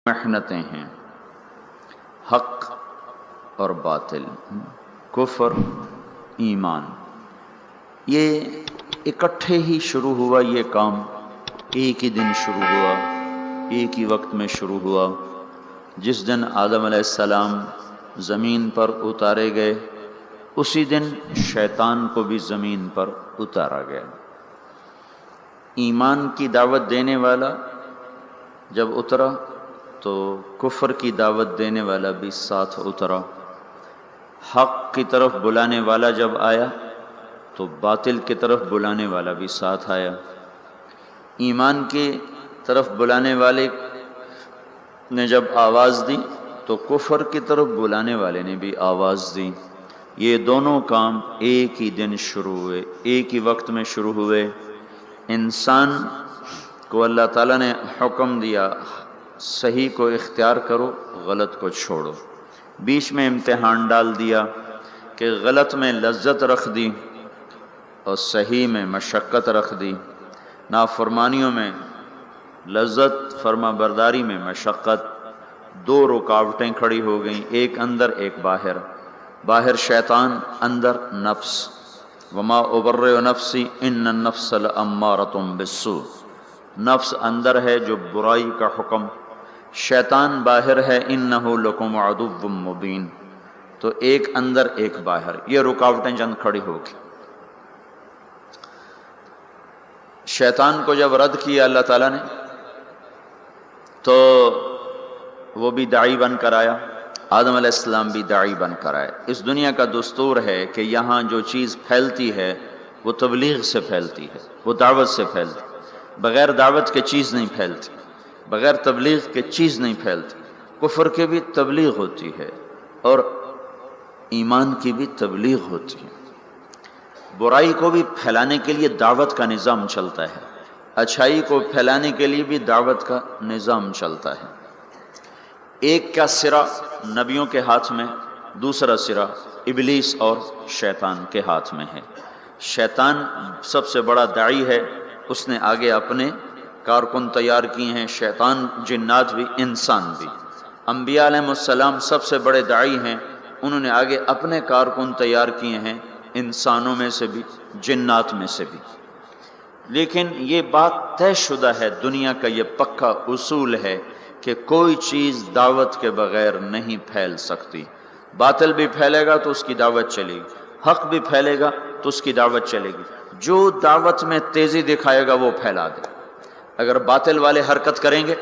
محنتیں ہیں، حق اور باطل، کفر ایمان، یہ اکٹھے ہی شروع ہوا۔ یہ کام ایک ہی دن شروع ہوا، ایک ہی وقت میں شروع ہوا۔ جس دن آدم علیہ السلام زمین پر اتارے گئے، اسی دن شیطان کو بھی زمین پر اتارا گیا۔ ایمان کی دعوت دینے والا جب اترا تو کفر کی دعوت دینے والا بھی ساتھ اترا۔ حق کی طرف بلانے والا جب آیا تو باطل کی طرف بلانے والا بھی ساتھ آیا۔ ایمان کی طرف بلانے والے نے جب آواز دی تو کفر کی طرف بلانے والے نے بھی آواز دی۔ یہ دونوں کام ایک ہی دن شروع ہوئے، ایک ہی وقت میں شروع ہوئے۔ انسان کو اللہ تعالیٰ نے حکم دیا صحیح کو اختیار کرو، غلط کو چھوڑو۔ بیچ میں امتحان ڈال دیا کہ غلط میں لذت رکھ دی اور صحیح میں مشقت رکھ دی۔ نافرمانیوں میں لذت، فرما برداری میں مشقت۔ دو رکاوٹیں کھڑی ہو گئیں، ایک اندر ایک باہر۔ باہر شیطان، اندر نفس۔ وما ابرئ نفسی ان النفس لامارۃ بالسوء۔ نفس اندر ہے جو برائی کا حکم، شیطان باہر ہے انہ لکم عدو مبین۔ تو ایک اندر ایک باہر، یہ رکاوٹیں چند کھڑی ہو گئی۔ شیطان کو جب رد کیا اللہ تعالیٰ نے تو وہ بھی داعی بن کر آیا، آدم علیہ السلام بھی داعی بن کر آئے۔ اس دنیا کا دستور ہے کہ یہاں جو چیز پھیلتی ہے وہ تبلیغ سے پھیلتی ہے، وہ دعوت سے پھیلتی ہے۔ بغیر دعوت کے چیز نہیں پھیلتی، بغیر تبلیغ کے چیز نہیں پھیلتی۔ کفر کی بھی تبلیغ ہوتی ہے اور ایمان کی بھی تبلیغ ہوتی ہے۔ برائی کو بھی پھیلانے کے لیے دعوت کا نظام چلتا ہے، اچھائی کو پھیلانے کے لیے بھی دعوت کا نظام چلتا ہے۔ ایک کا سرا نبیوں کے ہاتھ میں، دوسرا سرا ابلیس اور شیطان کے ہاتھ میں ہے۔ شیطان سب سے بڑا داعی ہے، اس نے آگے اپنے کارکن تیار کیے ہیں، شیطان، جنات بھی، انسان بھی۔ انبیاء علیہ السلام سب سے بڑے داعی ہیں، انہوں نے آگے اپنے کارکن تیار کیے ہیں، انسانوں میں سے بھی، جنات میں سے بھی۔ لیکن یہ بات طے شدہ ہے، دنیا کا یہ پکا اصول ہے کہ کوئی چیز دعوت کے بغیر نہیں پھیل سکتی۔ باطل بھی پھیلے گا تو اس کی دعوت چلے گی، حق بھی پھیلے گا تو اس کی دعوت چلے گی۔ جو دعوت میں تیزی دکھائے گا وہ پھیلا دے۔ اگر باطل والے حرکت کریں گے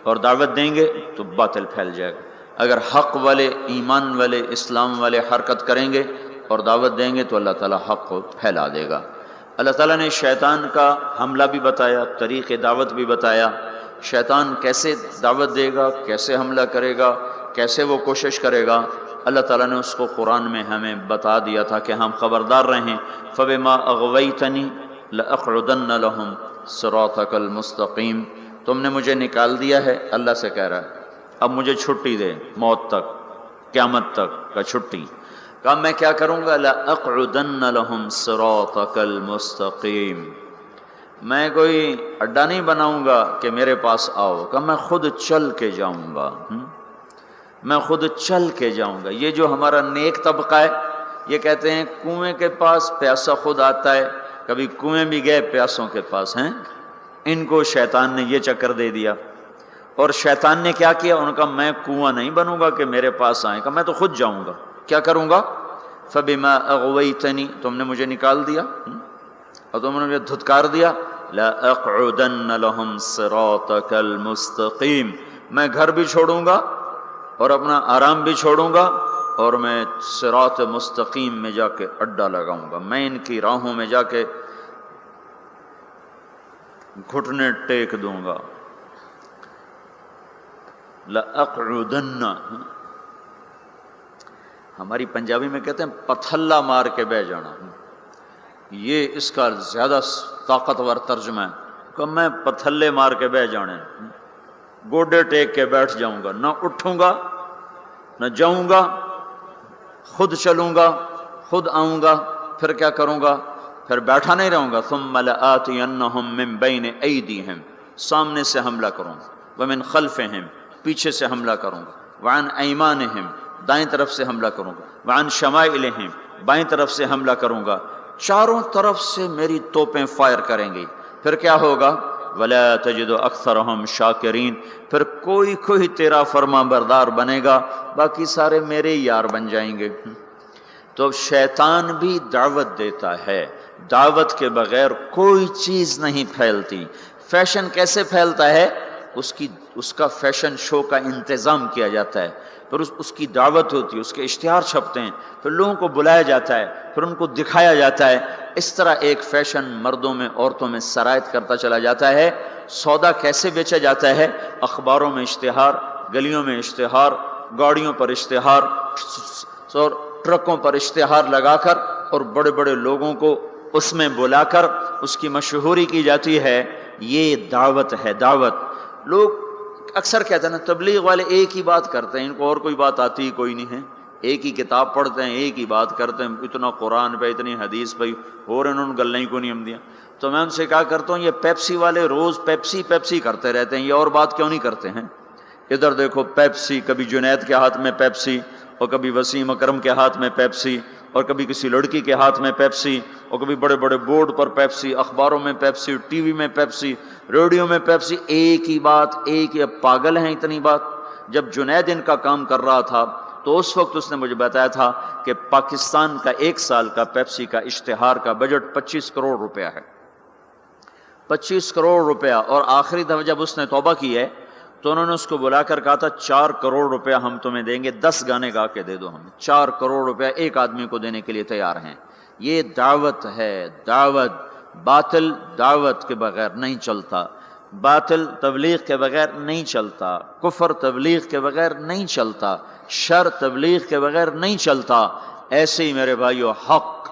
اور دعوت دیں گے تو باطل پھیل جائے گا۔ اگر حق والے، ایمان والے، اسلام والے حرکت کریں گے اور دعوت دیں گے تو اللہ تعالیٰ حق کو پھیلا دے گا۔ اللہ تعالیٰ نے شیطان کا حملہ بھی بتایا، طریق دعوت بھی بتایا۔ شیطان کیسے دعوت دے گا، کیسے حملہ کرے گا، کیسے وہ کوشش کرے گا، اللہ تعالیٰ نے اس کو قرآن میں ہمیں بتا دیا تھا کہ ہم خبردار رہیں۔ فَبِمَا أَغْوَيْتَنِي لَأَقْعُدَنَّ لَهُمْ صِرَاطَكَ الْمُسْتَقِيمَ۔ تم نے مجھے نکال دیا ہے، اللہ سے کہہ رہا ہے، اب مجھے چھٹی دے، موت تک، قیامت تک کا چھٹی۔ کہا میں کیا کروں گا؟ لَأَقْعُدَنَّ لَهُمْ صِرَاطَكَ الْمُسْتَقِيمَ۔ میں کوئی اڈا نہیں بناؤں گا کہ میرے پاس آؤ، کہ میں خود چل کے جاؤں گا، میں خود چل کے جاؤں گا۔ یہ جو ہمارا نیک طبقہ ہے، یہ کہتے ہیں کنویں کے پاس پیاسا خود آتا ہے، کبھی کنویں بھی گئے پیاسوں کے پاس ہیں۔ ان کو شیطان نے یہ چکر دے دیا، اور شیطان نے کیا کیا؟ ان کا میں کنواں نہیں بنوں گا کہ میرے پاس آئیں، کہ میں تو خود جاؤں گا۔ کیا کروں گا؟ فَبِمَا أَغْوَيْتَنِي، تم نے مجھے نکال دیا اور تم نے مجھے دھتکار دیا، لَأَقْعُدَنَّ لَهُمْ صِرَاطَكَ الْمُسْتَقِيمَ۔ میں گھر بھی چھوڑوں گا اور اپنا آرام بھی چھوڑوں گا، اور میں صراط مستقیم میں جا کے اڈا لگاؤں گا، میں ان کی راہوں میں جا کے گھٹنے ٹیک دوں گا۔ لَأَقْعُدَنَّ، ہماری پنجابی میں کہتے ہیں پتھلا مار کے بہ جانا، یہ اس کا زیادہ طاقتور ترجمہ ہے کہ میں پتھلے مار کے بہ جانے، گوڈے ٹیک کے بیٹھ جاؤں گا، نہ اٹھوں گا نہ جاؤں گا، خود چلوں گا، خود آؤں گا۔ پھر کیا کروں گا؟ پھر بیٹھا نہیں رہوں گا۔ ثم لآتینہم من بین ایدیہم، سامنے سے حملہ کروں گا، ومن خلفہم، پیچھے سے حملہ کروں گا، وعن ایمانہم دائیں طرف سے حملہ کروں گا، وعن شمائلہم بائیں طرف سے حملہ کروں گا، چاروں طرف سے میری توپیں فائر کریں گی۔ پھر کیا ہوگا؟ وَلَا تَجِدُ أَكْثَرَهُمْ شَاكِرِينَ، پھر کوئی تیرا فرما بردار بنے گا، باقی سارے میرے یار بن جائیں گے۔ تو شیطان بھی دعوت دیتا ہے، دعوت کے بغیر کوئی چیز نہیں پھیلتی۔ فیشن کیسے پھیلتا ہے؟ اس کا فیشن شو کا انتظام کیا جاتا ہے، پھر اس کی دعوت ہوتی ہے، اس کے اشتہار چھپتے ہیں، پھر لوگوں کو بلایا جاتا ہے، پھر ان کو دکھایا جاتا ہے۔ اس طرح ایک فیشن مردوں میں عورتوں میں سرایت کرتا چلا جاتا ہے۔ سودا کیسے بیچا جاتا ہے؟ اخباروں میں اشتہار، گلیوں میں اشتہار، گاڑیوں پر اشتہار اور ٹرکوں پر اشتہار لگا کر اور بڑے بڑے لوگوں کو اس میں بلا کر اس کی مشہوری کی جاتی ہے۔ یہ دعوت ہے، دعوت۔ لوگ اکثر کہتے ہیں نا تبلیغ والے ایک ہی بات کرتے ہیں، ان کو اور کوئی بات آتی ہی کوئی نہیں ہے، ایک ہی کتاب پڑھتے ہیں، ایک ہی بات کرتے ہیں، اتنا قرآن پہ اتنی حدیث پہ اور انہوں نے گلیں کو نہیں ہم دیا۔ تو میں ان سے کہا کرتا ہوں یہ پیپسی والے روز پیپسی پیپسی کرتے رہتے ہیں، یہ اور بات کیوں نہیں کرتے ہیں؟ ادھر دیکھو پیپسی، کبھی جنید کے ہاتھ میں پیپسی اور کبھی وسیم اکرم کے ہاتھ میں پیپسی اور کبھی کسی لڑکی کے ہاتھ میں پیپسی اور کبھی بڑے بڑے بورڈ پر پیپسی، اخباروں میں پیپسی، ٹی وی میں پیپسی، ریڈیو میں پیپسی، ایک ہی بات، ایک ہی۔ پاگل ہیں اتنی بات؟ جب جنید ان کا کام کر رہا تھا تو اس وقت اس نے مجھے بتایا تھا کہ پاکستان کا ایک سال کا پیپسی کا اشتہار کا بجٹ 25 کروڑ روپیہ ہے، 25 کروڑ روپیہ۔ اور آخری دفعہ جب اس نے توبہ کی ہے تو انہوں نے اس کو بلا کر کہا تھا 4 کروڑ روپیہ ہم تمہیں دیں گے، 10 گانے گا کے دے دو ہمیں۔ 4 کروڑ روپیہ ایک آدمی کو دینے کے لیے تیار ہیں۔ یہ دعوت ہے، دعوت۔ باطل دعوت کے بغیر نہیں چلتا، باطل تبلیغ کے بغیر نہیں چلتا، کفر تبلیغ کے بغیر نہیں چلتا، شر تبلیغ کے بغیر نہیں چلتا۔ ایسے ہی میرے بھائیو حق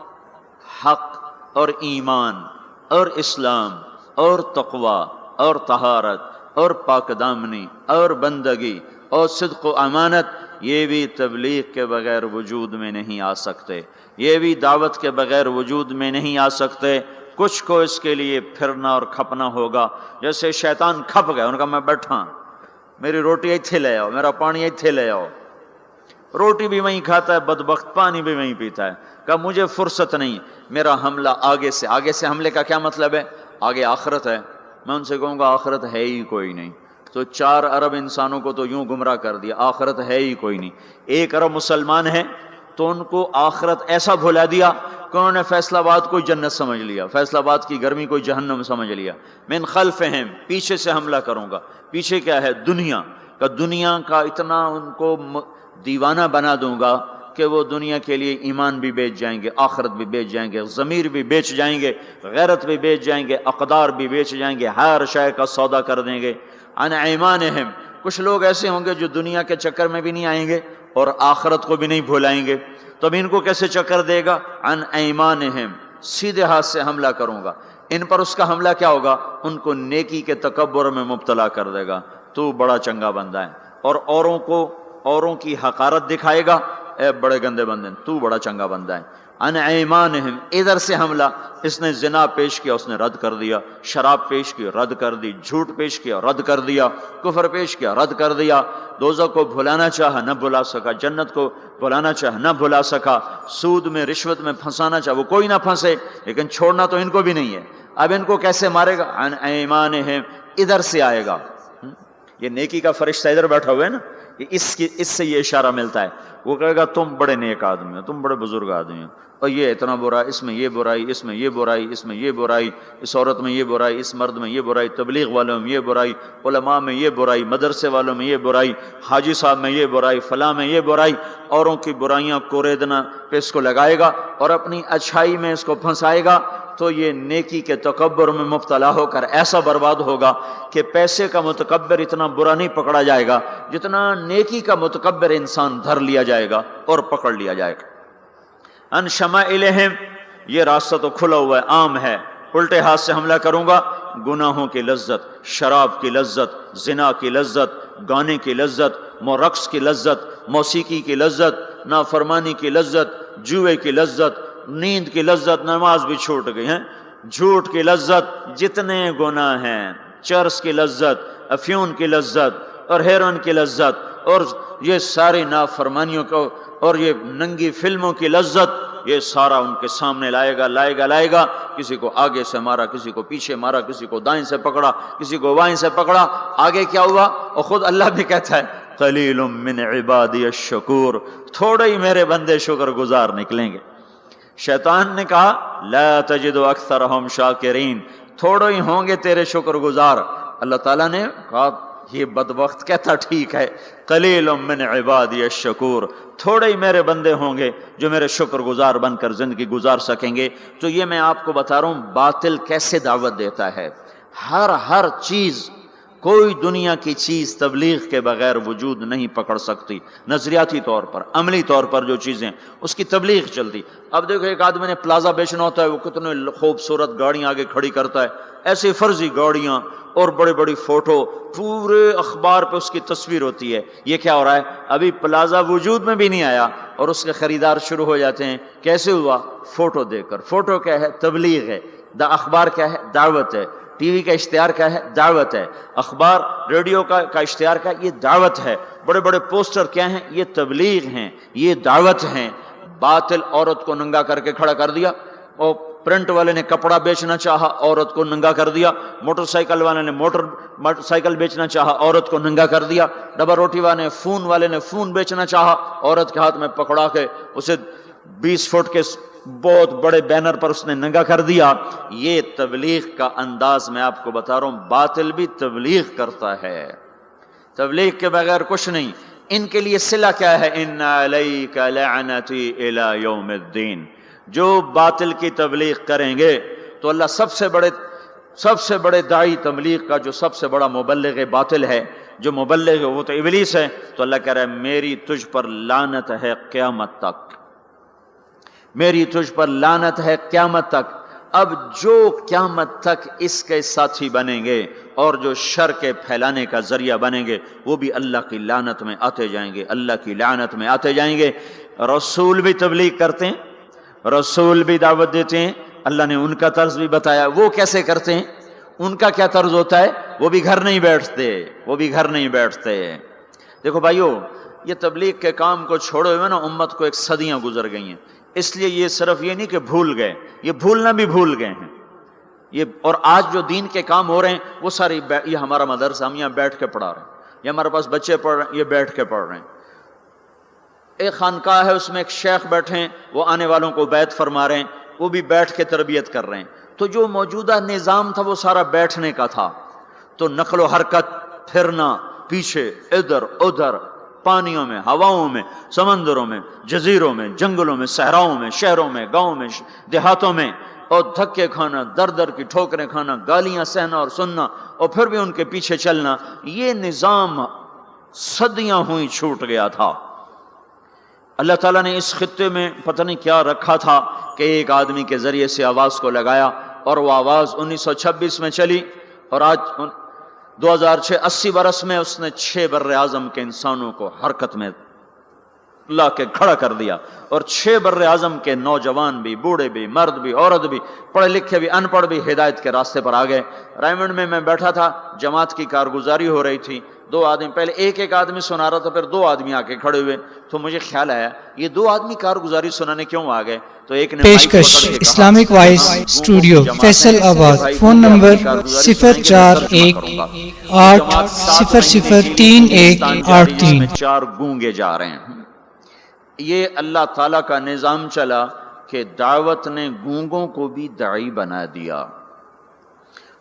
اور ایمان اور اسلام اور تقوی اور طہارت اور پاک دامنی اور بندگی اور صدق و امانت، یہ بھی تبلیغ کے بغیر وجود میں نہیں آ سکتے، یہ بھی دعوت کے بغیر وجود میں نہیں آ سکتے۔ کچھ کو اس کے لیے پھرنا اور کھپنا ہوگا۔ جیسے شیطان کھپ گیا، ان کا میں بیٹھا، میری روٹی ایتھے لے آؤ، میرا پانی ایتھے لے آؤ۔ روٹی بھی وہیں کھاتا ہے بدبخت، پانی بھی وہیں پیتا ہے۔ کہا مجھے فرصت نہیں، میرا حملہ آگے سے۔ آگے سے حملے کا کیا مطلب ہے؟ آگے آخرت ہے۔ میں ان سے کہوں گا آخرت ہے ہی کوئی نہیں، تو 4 ارب انسانوں کو تو یوں گمراہ کر دیا، آخرت ہے ہی کوئی نہیں۔ 1 ارب مسلمان ہیں تو ان کو آخرت ایسا بھلا دیا کہ انہوں نے فیصل آباد کو جنت سمجھ لیا، فیصل آباد کی گرمی کو جہنم سمجھ لیا۔ من خلفہم، پیچھے سے حملہ کروں گا۔ پیچھے کیا ہے؟ دنیا کا اتنا ان کو دیوانہ بنا دوں گا کہ وہ دنیا کے لیے ایمان بھی بیچ جائیں گے، آخرت بھی بیچ جائیں گے، ضمیر بھی بیچ جائیں گے، غیرت بھی بیچ جائیں گے، اقدار بھی بیچ جائیں گے، ہر شے کا سودا کر دیں گے۔ عن ایمانہم، کچھ لوگ ایسے ہوں گے جو دنیا کے چکر میں بھی نہیں آئیں گے اور آخرت کو بھی نہیں بھولائیں گے، تو اب ان کو کیسے چکر دے گا؟ عن ایمانہم، سیدھے ہاتھ سے حملہ کروں گا۔ ان پر اس کا حملہ کیا ہوگا؟ ان کو نیکی کے تکبر میں مبتلا کر دے گا، تو بڑا چنگا بندہ ہے، اور اوروں کی حقارت دکھائے گا، اے بڑے گندے بندے، تو بڑا چنگا بندہ ہے۔ عن ایمانہم، ادھر سے حملہ، اس نے زنا پیش کیا، اس نے رد کر دیا، شراب پیش کی، رد کر دی، جھوٹ پیش کیا، رد کر دیا، کفر پیش کیا، رد کر دیا، دوزخ کو بھلانا چاہا نہ بھلا سکا، جنت کو بھلانا چاہا نہ بھلا سکا، سود میں رشوت میں پھنسانا چاہا وہ کوئی نہ پھنسے، لیکن چھوڑنا تو ان کو بھی نہیں ہے۔ اب ان کو کیسے مارے گا؟ عن ایمانہم، ادھر سے آئے گا۔ یہ نیکی کا فرشتہ ادھر بیٹھا ہوا ہے نا، اس سے یہ اشارہ ملتا ہے۔ وہ کہے گا تم بڑے نیک آدمی ہو، تم بڑے بزرگ آدمی ہو، اور یہ اتنا برا، اس میں یہ برائی، اس میں یہ برائی، اس میں یہ برائی، اس عورت میں یہ برائی، اس مرد میں یہ برائی، تبلیغ والوں میں یہ برائی، علماء میں یہ برائی، مدرسے والوں میں یہ برائی، حاجی صاحب میں یہ برائی، فلاں میں یہ برائی۔ اوروں کی برائیاں کوریدنا پہ اس کو لگائے گا اور اپنی اچھائی میں اس کو پھنسائے گا، تو یہ نیکی کے تکبر میں مبتلا ہو کر ایسا برباد ہوگا کہ پیسے کا متکبر اتنا برا نہیں پکڑا جائے گا جتنا نیکی کا متکبر انسان دھر لیا جائے گا اور پکڑ لیا جائے گا۔ ان شمائلہم، یہ راستہ تو کھلا ہوا ہے، عام ہے۔ الٹے ہاتھ سے حملہ کروں گا، گناہوں کی لذت، شراب کی لذت، زنا کی لذت، گانے کی لذت، رقص کی لذت، موسیقی کی لذت، نافرمانی کی لذت، جوئے کی لذت، نیند کی لذت، نماز بھی چھوٹ گئی ہیں، جھوٹ کی لذت، جتنے گناہ ہیں، چرس کی لذت، افیون کی لذت، اور ہیروئن کی لذت اور یہ ساری نافرمانیوں کو اور یہ ننگی فلموں کی لذت، یہ سارا ان کے سامنے لائے گا. کسی کو آگے سے مارا، کسی کو پیچھے مارا، کسی کو دائیں سے پکڑا، کسی کو بائیں سے پکڑا. آگے کیا ہوا؟ اور خود اللہ بھی کہتا ہے قلیل من عبادی الشکور، تھوڑے ہی میرے بندے شکر گزار نکلیں گے. شیطان نے کہا لا تجد اکثرہم شاکرین، تھوڑے ہی ہوں گے تیرے شکر گزار. اللہ تعالیٰ نے کہا یہ بدبخت کہتا ٹھیک ہے، قلیل من عبادی الشکور، تھوڑے ہی میرے بندے ہوں گے جو میرے شکر گزار بن کر زندگی گزار سکیں گے. تو یہ میں آپ کو بتا رہا ہوں باطل کیسے دعوت دیتا ہے. ہر چیز، کوئی دنیا کی چیز تبلیغ کے بغیر وجود نہیں پکڑ سکتی. نظریاتی طور پر، عملی طور پر جو چیزیں اس کی تبلیغ چلتی. اب دیکھو ایک آدمی نے پلازا بیچنا ہوتا ہے، وہ کتنے خوبصورت گاڑیاں آگے کھڑی کرتا ہے، ایسی فرضی گاڑیاں اور بڑی بڑی فوٹو، پورے اخبار پہ اس کی تصویر ہوتی ہے. یہ کیا ہو رہا ہے؟ ابھی پلازا وجود میں بھی نہیں آیا اور اس کے خریدار شروع ہو جاتے ہیں. کیسے ہوا؟ فوٹو دیکھ کر. فوٹو کیا ہے؟ تبلیغ ہے. اخبار کیا ہے؟ دعوت ہے. ٹی وی کا اشتہار کیا ہے؟ دعوت ہے. اخبار ریڈیو کا اشتہار کا یہ دعوت ہے. بڑے بڑے پوسٹر کیا ہیں؟ یہ تبلیغ ہیں، یہ دعوت ہیں. باطل عورت کو ننگا کر کے کھڑا کر دیا، اور پرنٹ والے نے کپڑا بیچنا چاہا، عورت کو ننگا کر دیا. موٹر سائیکل والے نے موٹر سائیکل بیچنا چاہا، عورت کو ننگا کر دیا. ڈبا روٹی والے نے فون بیچنا چاہا، عورت کے ہاتھ میں پکڑا کے اسے 20 فٹ کے بہت بڑے بینر پر اس نے ننگا کر دیا. یہ تبلیغ کا انداز میں آپ کو بتا رہا ہوں. باطل بھی تبلیغ کرتا ہے، تبلیغ کے بغیر کچھ نہیں. ان کے لیے صلہ کیا ہے؟ ان علیک لعنتی الی یوم الدین. جو باطل کی تبلیغ کریں گے تو اللہ سب سے بڑے داعی تبلیغ کا جو سب سے بڑا مبلغ باطل ہے، جو مبلغ ہے وہ تو ابلیس ہے. تو اللہ کہہ رہا ہے میری تجھ پر لعنت ہے قیامت تک، میری تجھ پر لعنت ہے قیامت تک. اب جو قیامت تک اس کے ساتھی بنیں گے اور جو شر کے پھیلانے کا ذریعہ بنیں گے، وہ بھی اللہ کی لعنت میں آتے جائیں گے، اللہ کی لعنت میں آتے جائیں گے. رسول بھی تبلیغ کرتے ہیں، رسول بھی دعوت دیتے ہیں. اللہ نے ان کا طرز بھی بتایا. وہ کیسے کرتے ہیں؟ ان کا کیا طرز ہوتا ہے؟ وہ بھی گھر نہیں بیٹھتے. دیکھو بھائیو، یہ تبلیغ کے کام کو چھوڑے ہوئے نا امت کو ایک صدیاں گزر گئی ہیں. اس لیے یہ صرف یہ نہیں کہ بھول گئے، یہ بھولنا بھی بھول گئے ہیں. یہ اور آج جو دین کے کام ہو رہے ہیں وہ سارے، یہ ہمارا مدرسہ ہم یہاں بیٹھ کے پڑھا رہے ہیں، یہ ہمارے پاس بچے پڑھ رہے ہیں، یہ بیٹھ کے پڑھ رہے ہیں. ایک خانقاہ ہے، اس میں ایک شیخ بیٹھے ہیں، وہ آنے والوں کو بیعت فرما رہے ہیں، وہ بھی بیٹھ کے تربیت کر رہے ہیں. تو جو موجودہ نظام تھا وہ سارا بیٹھنے کا تھا. تو نقل و حرکت، پھرنا پیچھے ادھر ادھر، پانیوں میں، ہواؤں میں، سمندروں میں، جزیروں میں، جنگلوں میں، صحراؤں میں، شہروں میں، گاؤں میں، دیہاتوں میں، اور دھکے کھانا، در کی ٹھوکریں کھانا، گالیاں سہنا اور سننا، اور پھر بھی ان کے پیچھے چلنا. یہ نظام صدیاں ہوئی چھوٹ گیا تھا. اللہ تعالیٰ نے اس خطے میں پتہ نہیں کیا رکھا تھا کہ ایک آدمی کے ذریعے سے آواز کو لگایا، اور وہ آواز 1926 میں چلی، اور آج 2006 80 برس میں اس نے 6 بر اعظم کے انسانوں کو حرکت میں لا کے کھڑا کر دیا. اور 6 بر اعظم کے نوجوان بھی، بوڑھے بھی، مرد بھی، عورت بھی، پڑھے لکھے بھی، ان پڑھ بھی ہدایت کے راستے پر آ گئے. رائمنڈ میں بیٹھا تھا، جماعت کی کارگزاری ہو رہی تھی. 2 آدمی، پہلے ایک آدمی سنا رہا تھا، پھر 2 آدمی آ کے کھڑے ہوئے. تو مجھے خیال آیا یہ 2 آدمی کارگزاری سنانے کیوں آ گئے؟ تو ایک نے پیشکش اسلامک وائس اسٹوڈیو فیصل آباد. Phone number 0418003183. 4 گونگے جا رہے ہیں. یہ اللہ تعالیٰ کا نظام چلا کہ دعوت نے گونگوں کو بھی داعی بنا دیا.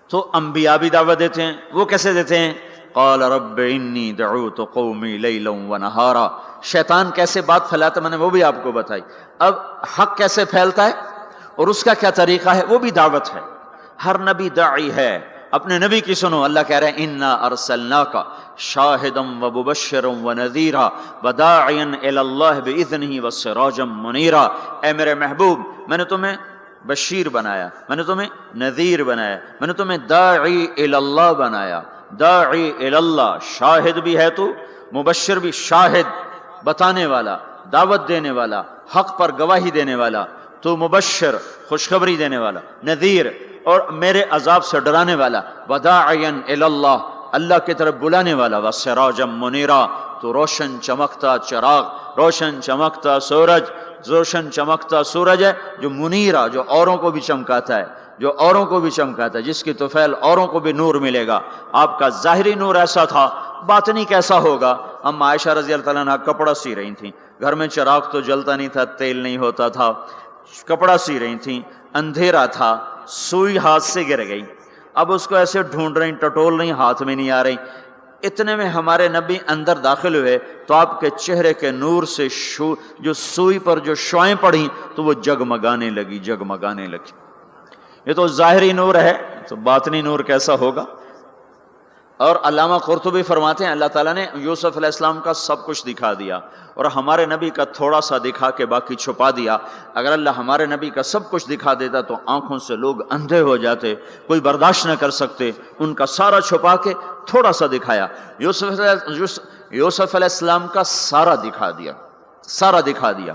تو انبیاء بھی دعوت دیتے ہیں. وہ کیسے دیتے ہیں؟ قال رب انی دعوت قومی لیلا ونہارا. شیطان کیسے بات پھیلاتا میں نے وہ بھی آپ کو بتائی. اب حق کیسے پھیلتا ہے اور اس کا کیا طریقہ ہے، وہ بھی دعوت ہے. ہر نبی داعی ہے. اپنے نبی کی سنو. اللہ کہہ رہے ہیں انا ارسلناک شاہدا ومبشرا ونذیرا وداعیا الی اللہ باذنہ وسراجا منیرا. اے میرے محبوب، میں نے تمہیں بشیر بنایا، میں نے تمہیں نذیر بنایا، میں نے تمہیں داعی الی اللہ بنایا. داعی الی اللہ، شاہد بھی ہے تو، مبشر بھی، شاہد بتانے والا، دعوت دینے والا، حق پر گواہی دینے والا. تو مبشر خوشخبری دینے والا، نذیر اور میرے عذاب سے ڈرانے والا. وداعیا الی اللہ، اللہ کی طرف بلانے والا، وَسِرَاجًا مُنِيرًا، تو روشن چمکتا چراغ، روشن چمکتا سورج، روشن چمکتا سورج ہے جو منیرہ، جو اوروں کو بھی چمکاتا ہے، جو اوروں کو بھی چمکاتا ہے، جس کی طفیل اوروں کو بھی نور ملے گا۔ آپ کا ظاہری نور ایسا تھا، باطنی کیسا ہوگا؟ ہم عائشہ رضی اللہ تعالیٰ عنہ کپڑا سی رہی تھیں، گھر میں چراغ تو جلتا نہیں تھا، تیل نہیں ہوتا تھا، کپڑا سی رہی تھیں، اندھیرا تھا، سوئی ہاتھ سے گر گئی، اب اس کو ایسے ڈھونڈ رہی، ٹٹول رہی، ہاتھ میں نہیں آ رہی۔ اتنے میں ہمارے نبی اندر داخل ہوئے تو آپ کے چہرے کے نور سے جو سوئی پر جو شعائیں پڑیں تو وہ جگمگانے لگی، جگمگانے لگی۔ یہ تو ظاہری نور ہے، تو باطنی نور کیسا ہوگا؟ اور علامہ قرطبی فرماتے ہیں اللہ تعالیٰ نے یوسف علیہ السلام کا سب کچھ دکھا دیا اور ہمارے نبی کا تھوڑا سا دکھا کے باقی چھپا دیا۔ اگر اللہ ہمارے نبی کا سب کچھ دکھا دیتا تو آنکھوں سے لوگ اندھے ہو جاتے، کوئی برداشت نہ کر سکتے، ان کا سارا چھپا کے تھوڑا سا دکھایا۔ یوسف علیہ السلام کا سارا دکھا دیا، سارا دکھا دیا،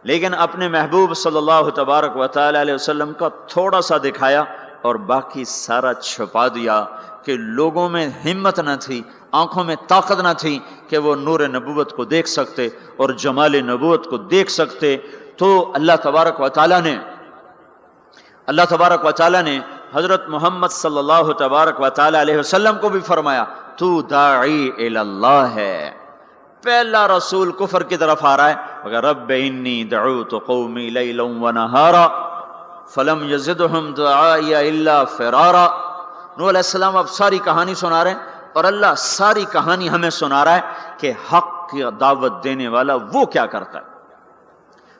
لیکن اپنے محبوب صلی اللہ تبارک و تعالی علیہ وسلم کا تھوڑا سا دکھایا اور باقی سارا چھپا دیا کہ لوگوں میں ہمت نہ تھی، آنکھوں میں طاقت نہ تھی کہ وہ نور نبوت کو دیکھ سکتے اور جمال نبوت کو دیکھ سکتے۔ تو اللہ تبارک و تعالی نے حضرت محمد صلی اللہ تبارک و تعالی علیہ وسلم کو بھی فرمایا تو داعی الی اللہ ہے۔ پہلا رسول کفر کی طرف آ رہا ہے، مگر رب انی دعوت قومی لیلا ونہارا فلم یزدہم دعائی الا فرارا۔ نوح علیہ السلام اب ساری کہانی سنا رہے ہیں اور اللہ ساری کہانی ہمیں سنا رہا ہے کہ حق کی دعوت دینے والا وہ کیا کرتا ہے۔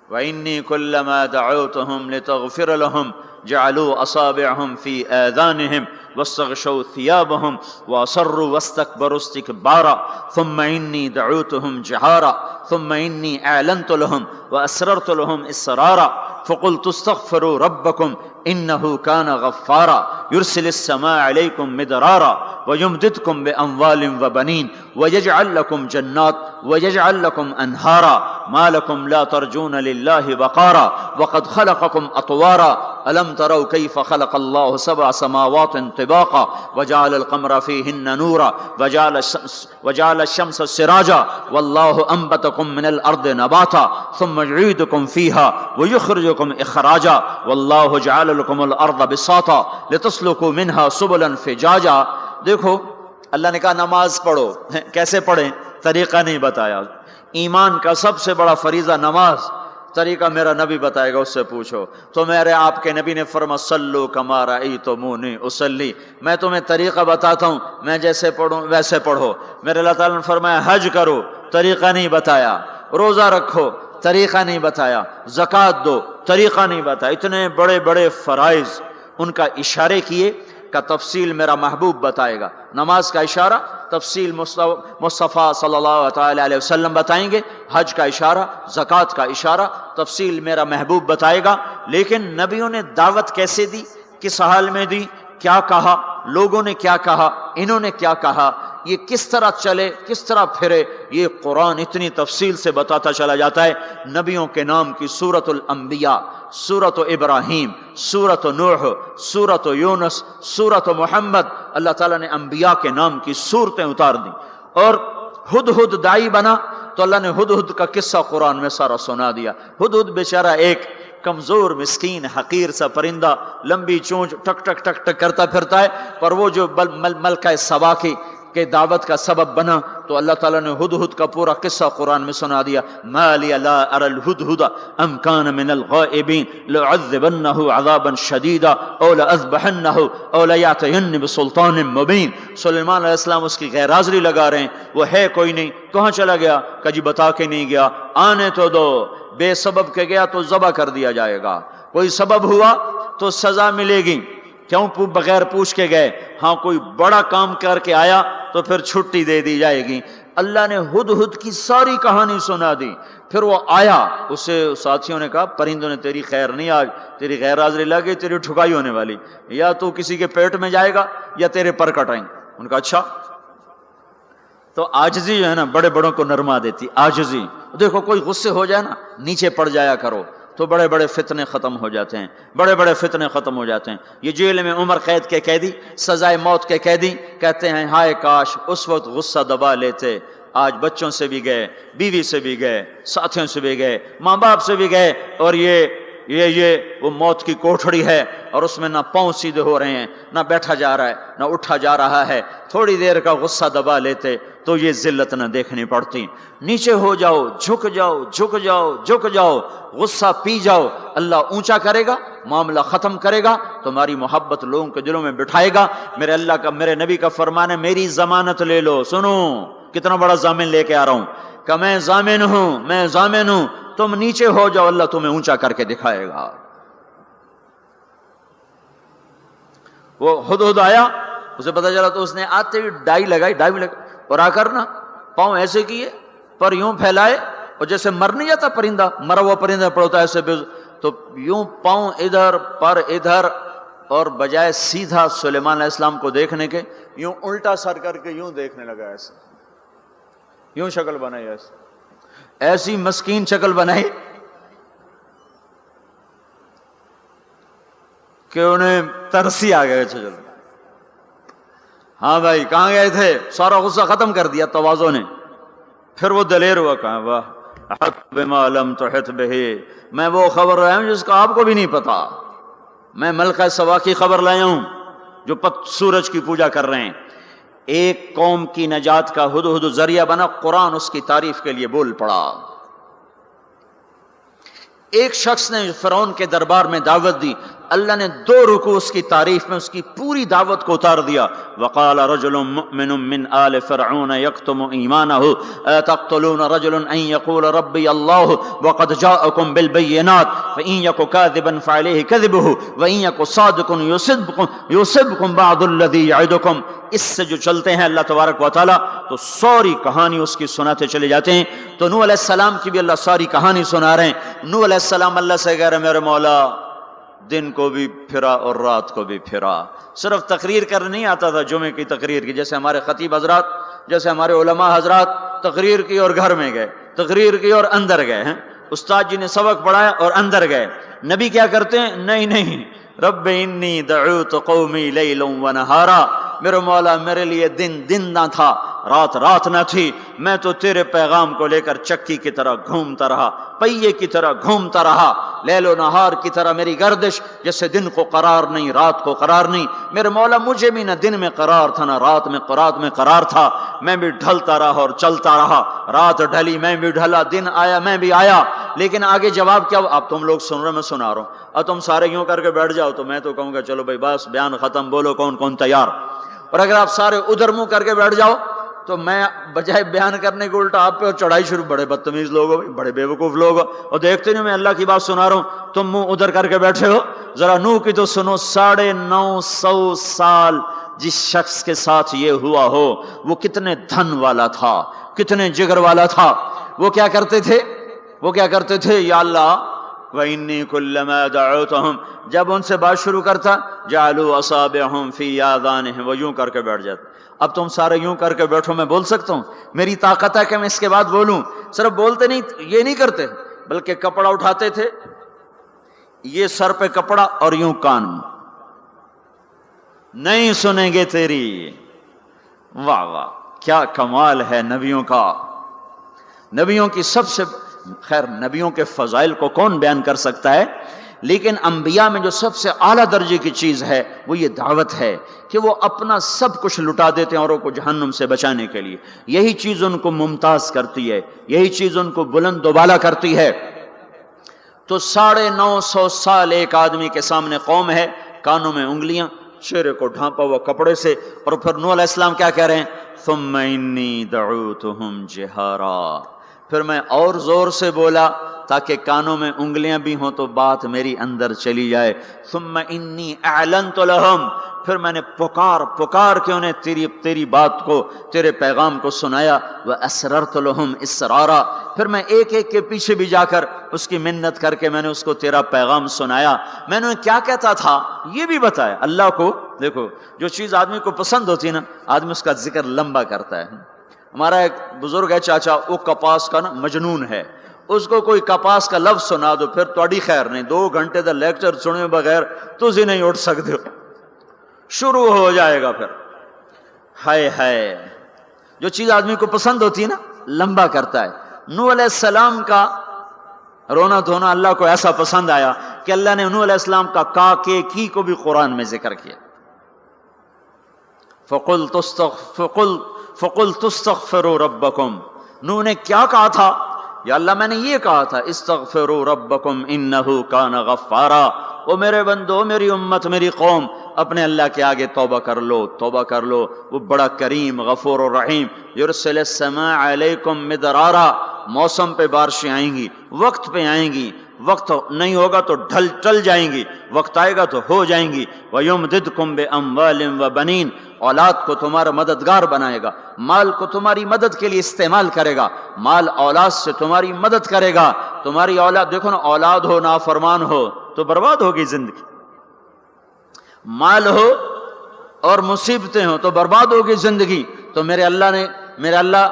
وَإِنِّي كُلَّمَا دَعَوْتُهُمْ لِتَغْفِرَ لَهُمْ جَعَلُوا أَصَابِعَهُمْ فِي آذَانِهِمْ وَاسْتَغْشَوْا ثِيَابَهُمْ وَأَصَرُّوا وَاسْتَكْبَرُوا اسْتِكْبَارًا ثُمَّ إِنِّي دَعَوْتُهُمْ جِهَارًا ثُمَّ إِنِّي أَعْلَنْتُ لَهُمْ وَأَسْرَرْتُ لَهُمْ إِسْرَارًا فَقُلْتُ اسْتَغْفِرُوا رَبَّكُمْ إِنَّهُ كَانَ غَفَّارًا يُرْسِلِ السَّمَاءَ عَلَيْكُمْ مِدْرَارًا وَيُمْدِدْكُمْ بِأَمْوَالٍ وَبَنِينَ وَيَجْعَلْ لَكُمْ جَنَّاتٍ وَيَجْعَلْ لَكُمْ أَنْهَارًا مَا لَكُمْ لَا تَرْجُونَ لِلَّهِ وَقَارًا وَقَدْ خَلَقَكُمْ أَطْوَارًا أَلَمْ تَرَوْا كَيْفَ خَلَقَ اللَّهُ سَبْعَ سَمَاوَاتٍ طِبَاقًا وَجَعَلَ الْقَمَرَ فِيهِنَّ نُورًا وَجَعَلَ الشَّمْسَ سِرَاجًا وَاللَّهُ أَنبَتَكُم مِّنَ الْأَرْضِ نَبَاتًا ثُمَّ يُعِيدُكُم فِيهَا وَيُخْرِجُكُم إِخْرَاجًا وَاللَّهُ جَعَلَ لَكُمُ الْأَرْضَ بِسَاطًا لِتَسْلُكُوا مِنْهَا سُبُلًا فِجَاجًا۔ دیکھو اللہ نے کہا نماز پڑھو، کیسے پڑھیں؟ طریقہ نہیں بتایا۔ ایمان کا سب سے بڑا فریضہ نماز، طریقہ میرا نبی بتائے گا، اس سے پوچھو۔ تو میرے آپ کے نبی نے فرمایا صلو کما رأیتمونی اصلی، میں تمہیں طریقہ بتاتا ہوں، میں جیسے پڑھوں ویسے پڑھو۔ میرے اللہ تعالیٰ نے فرمایا حج کرو، طریقہ نہیں بتایا، روزہ رکھو، طریقہ نہیں بتایا، زکوٰۃ دو، طریقہ نہیں بتایا۔ اتنے بڑے بڑے فرائض ان کا اشارے کیے کا تفصیل میرا محبوب بتائے گا۔ نماز کا اشارہ تفصیل مصطفیٰ صلی اللہ تعالی علیہ وسلم بتائیں گے، حج کا اشارہ، زکوٰۃ کا اشارہ تفصیل میرا محبوب بتائے گا۔ لیکن نبیوں نے دعوت کیسے دی، کس حال میں دی، کیا کہا، لوگوں نے کیا کہا، انہوں نے کیا کہا، یہ کس طرح چلے، کس طرح پھرے، یہ قرآن اتنی تفصیل سے بتاتا چلا جاتا ہے۔ نبیوں کے نام کی سورۃ الانبیاء، سورۃ ابراہیم، سورۃ نوح، سورۃ یونس، سورۃ محمد، اللہ تعالیٰ نے انبیاء کے نام کی سورتیں اتار دیں۔ اور ہدہد داعی بنا تو اللہ نے ہدہد کا قصہ قرآن میں سارا سنا دیا۔ ہدہد بیچارہ ایک کمزور مسکین حقیر سا پرندہ، لمبی چونچ، ٹک ٹک ٹک ٹک کرتا پھرتا ہے، پر وہ جو ملکہ سبا کے دعوت کا سبب بنا تو اللہ تعالیٰ نے ہدہد کا پورا قصہ قرآن میں سنا دیا۔ ما لی لا اری الہدہد ام کان من الغائبین لأعذبنہ عذابا شدیدا او لأذبحنہ او لیأتینی بسلطان مبین۔ سلیمان علیہ السلام اس کی غیر حاضری لگا رہے ہیں، وہ ہے کوئی نہیں، کہاں چلا گیا؟ کہ جی بتا کے نہیں گیا، آنے تو دو، بے سبب کے گیا تو ذبح کر دیا جائے گا، کوئی سبب ہوا تو سزا ملے گی، کیوں بغیر پوچھ کے گئے؟ ہاں کوئی بڑا کام کر کے آیا تو پھر چھٹی دے دی جائے گی۔ اللہ نے ہدہد کی ساری کہانی سنا دی۔ پھر وہ آیا، اسے ساتھیوں نے کہا پرندوں نے تیری خیر نہیں، آج تیری غیر حاضری لگی، تیری ٹھکائی ہونے والی، یا تو کسی کے پیٹ میں جائے گا یا تیرے پر کٹائیں۔ ان کا اچھا۔ تو عاجزی جو ہے نا بڑے بڑوں کو نرما دیتی، عاجزی۔ دیکھو کوئی غصے ہو جائے نا نیچے پڑ جایا کرو، تو بڑے بڑے فتنے ختم ہو جاتے ہیں، بڑے بڑے فتنے ختم ہو جاتے ہیں۔ یہ جیل میں عمر قید کے قیدی، سزائے موت کے قیدی کہتے ہیں ہائے کاش اس وقت غصہ دبا لیتے، آج بچوں سے بھی گئے، بیوی سے بھی گئے، ساتھیوں سے بھی گئے، ماں باپ سے بھی گئے، اور یہ وہ موت کی کوٹھڑی ہے، اور اس میں نہ پاؤں سیدھے ہو رہے ہیں، نہ بیٹھا جا رہا ہے، نہ اٹھا جا رہا ہے۔ تھوڑی دیر کا غصہ دبا لیتے تو یہ ذلت نہ دیکھنی پڑتی۔ نیچے ہو جاؤ، جھک جاؤ، جھک جاؤ، جھک جاؤ، غصہ پی جاؤ، اللہ اونچا کرے گا، معاملہ ختم کرے گا، تمہاری محبت لوگوں کے دلوں میں بٹھائے گا۔ میرے اللہ کا، میرے نبی کا فرمان ہے میری ضمانت لے لو۔ سنو کتنا بڑا ضامن لے کے آ رہا ہوں کہ میں ضامن ہوں، میں ضامن ہوں، تم نیچے ہو جاؤ، اللہ تمہیں اونچا کر کے دکھائے گا۔ وہ ہدہد آیا، اسے پتا چلا تو اس نے آتے ہی ڈائی لگائی اور آ کر نا پاؤں ایسے کیے، پر یوں پھیلائے، اور جیسے مر نہیں جاتا پرندہ، مرا ہوا پرندہ پڑتا ہے ایسے، تو یوں پاؤں ادھر پر ادھر، اور بجائے سیدھا سلیمان علیہ السلام کو دیکھنے کے یوں الٹا سر کر کے یوں دیکھنے لگا، ایسے یوں شکل بنائی، ایسی مسکین شکل بنائی کہ انہیں ترسی آ گئے۔ چلو ہاں بھائی کہاں گئے تھے؟ سارا غصہ ختم کر دیا تواضع نے۔ پھر وہ دلیر ہوا، کہا واہ احط بما لم تحط بہ، میں وہ خبر لایا ہوں جس کا آپ کو بھی نہیں پتا، میں ملکہ سبا کی خبر لایا ہوں جو سورج کی پوجا کر رہے ہیں۔ ایک قوم کی نجات کا ہدہد ذریعہ بنا، قرآن اس کی تعریف کے لیے بول پڑا۔ ایک شخص نے فرعون کے دربار میں دعوت دی، اللہ نے 2 رکوع اس کی تعریف میں اس کی پوری دعوت کو اتار دیا۔ وقال رجل مؤمن من آل فرعون يكتم ایمانه تقتلون رجلا ان يقول ربي الله وقد جاءكم بالبينات فان يك كاذبا فعليه كذبه وان يك صادقا يصبكم بعض الذي يعدكم۔ اس سے جو چلتے ہیں اللہ تبارک و تعالیٰ تو ساری کہانی اس کی سناتے چلے جاتے ہیں۔ تو نوح علیہ السلام کی بھی اللہ ساری کہانی سنا رہے ہیں۔ نوح علیہ السلام اللہ سے کہہ رہے میرے مولا دن کو بھی پھرا اور رات کو بھی پھرا۔ صرف تقریر کرنے نہیں آتا تھا، جمعے کی تقریر کی، جیسے ہمارے خطیب حضرات، جیسے ہمارے علماء حضرات تقریر کی اور گھر میں گئے، تقریر کی اور اندر گئے ہیں، استاد جی نے سبق پڑھایا اور اندر گئے۔ نبی کیا کرتے ہیں؟ نہیں، رب انی دعوت قومی لیلا ونہارا، میرے مولا میرے لیے دن نہ تھا، رات نہ تھی، میں تو تیرے پیغام کو لے کر چکی کی طرح گھومتا رہا، پہیے کی طرح گھومتا رہا، لیل و نہار کی طرح میری گردش، جیسے دن کو قرار نہیں رات کو قرار نہیں۔ میرے مولا مجھے بھی نہ دن میں قرار تھا نہ رات میں قرار تھا، میں بھی ڈھلتا رہا اور چلتا رہا، رات ڈھلی میں بھی ڈھلا، دن آیا میں بھی آیا۔ لیکن آگے جواب کیا؟ اب تم لوگ سن رہے میں سنا رہا ہوں، اب تم سارے یوں کر کے بیٹھ جاؤ تو میں تو کہوں گا چلو بھائی بس بیان ختم، بولو کون تیار۔ اور اگر آپ سارے ادھر منہ کر کے بیٹھ جاؤ تو میں بجائے بیان کرنے کے الٹا آپ پہ چڑھائی شروع۔ بڑے بدتمیز لوگ ہو، بڑے بیوقوف لوگ ہو، اور دیکھتے نہیں میں اللہ کی بات سنا رہا ہوں، تم منہ ادھر کر کے بیٹھے ہو۔ ذرا نوح کی تو سنو، 950 سال جس شخص کے ساتھ یہ ہوا ہو وہ کتنے دھن والا تھا، کتنے جگر والا تھا۔ وہ کیا کرتے تھے؟ یا اللہ وَإِنِّي كُلَّمَا دَعَوْتُهُمْ، جب ان سے بات شروع کرتا جَعَلُوا أَصَابِعَهُمْ فِي آذَانِهِمْ، وہ یوں کر کے بیٹھ جاتے۔ اب تم سارے یوں کر کے بیٹھو، میں بول سکتا ہوں؟ میری طاقت ہے کہ میں اس کے بعد بولوں؟ صرف بولتے نہیں، یہ نہیں کرتے، بلکہ کپڑا اٹھاتے تھے، یہ سر پہ کپڑا اور یوں کان میں، نہیں سنیں گے تیری۔ واہ واہ کیا کمال ہے نبیوں کا، نبیوں کی سب سے خیر نبیوں کے فضائل کو کون بیان کر سکتا ہے، لیکن انبیاء میں جو سب سے اعلیٰ درجے کی چیز ہے وہ یہ دعوت ہے کہ وہ اپنا سب کچھ لٹا دیتے ہیں اوروں کو جہنم سے بچانے کے لیے۔ یہی چیز ان کو ممتاز کرتی ہے، یہی چیز ان کو بلند و بالا کرتی ہے۔ تو 950 سال ایک آدمی کے سامنے قوم ہے، کانوں میں انگلیاں، چہرے کو ڈھانپا ہوا کپڑے سے، اور پھر نوح علیہ السلام کیا کہہ رہے ہیں؟ ثم انی دعوتہم جہارا، پھر میں اور زور سے بولا تاکہ کانوں میں انگلیاں بھی ہوں تو بات میری اندر چلی جائے۔ ثم انی اعلنت لہم، پھر میں نے پکار کے انہیں تیری بات کو، تیرے پیغام کو سنایا۔ واسررت لہم اسرارا، پھر میں ایک کے پیچھے بھی جا کر اس کی منت کر کے میں نے اس کو تیرا پیغام سنایا۔ میں نے کیا کہتا تھا یہ بھی بتایا۔ اللہ کو دیکھو، جو چیز آدمی کو پسند ہوتی ہے نا، آدمی اس کا ذکر لمبا کرتا ہے۔ ہمارا ایک بزرگ ہے چاچا، وہ کپاس کا نا مجنون ہے، اس کو کوئی کپاس کا لفظ سنا دو پھر تھوڑی خیر نہیں، 2 گھنٹے دا لیکچر سنے بغیر تسی نہیں اٹھ سکتے ہو، شروع ہو جائے گا پھر۔ ہائے ہائے، جو چیز آدمی کو پسند ہوتی ہے نا لمبا کرتا ہے۔ نوح علیہ السلام کا رونا دھونا اللہ کو ایسا پسند آیا کہ اللہ نے نوح علیہ السلام کا کا کے کی کو بھی قرآن میں ذکر کیا۔ فَقُلْتُ اسْتَغْفِرُوا رَبَّكُمْ، نوح نے کیا کہا تھا؟ یا اللہ میں نے یہ کہا تھا استغفروا ربکم انہ کان غفارا، او میرے بندو، میری امت، میری قوم، اپنے اللہ کے آگے توبہ کر لو، توبہ کر لو، وہ بڑا کریم غفور الرحیم۔ یرسل السماء علیکم مدرارا، موسم پہ بارشیں آئیں گی، وقت پہ آئیں گی، وقت نہیں ہوگا تو ٹل جائیں گی، وقت آئے گا تو ہو جائیں گی۔ وَيُمْدِدْكُمْ بِأَمْوَالٍ وَبَنِينَ، اولاد کو تمہارا مددگار بنائے گا، مال کو تمہاری مدد کے لیے استعمال کرے گا، مال اولاد سے تمہاری مدد کرے گا۔ تمہاری اولاد، دیکھو نا، اولاد ہو نافرمان ہو تو برباد ہوگی زندگی، مال ہو اور مصیبتیں ہوں تو برباد ہوگی زندگی۔ تو میرے اللہ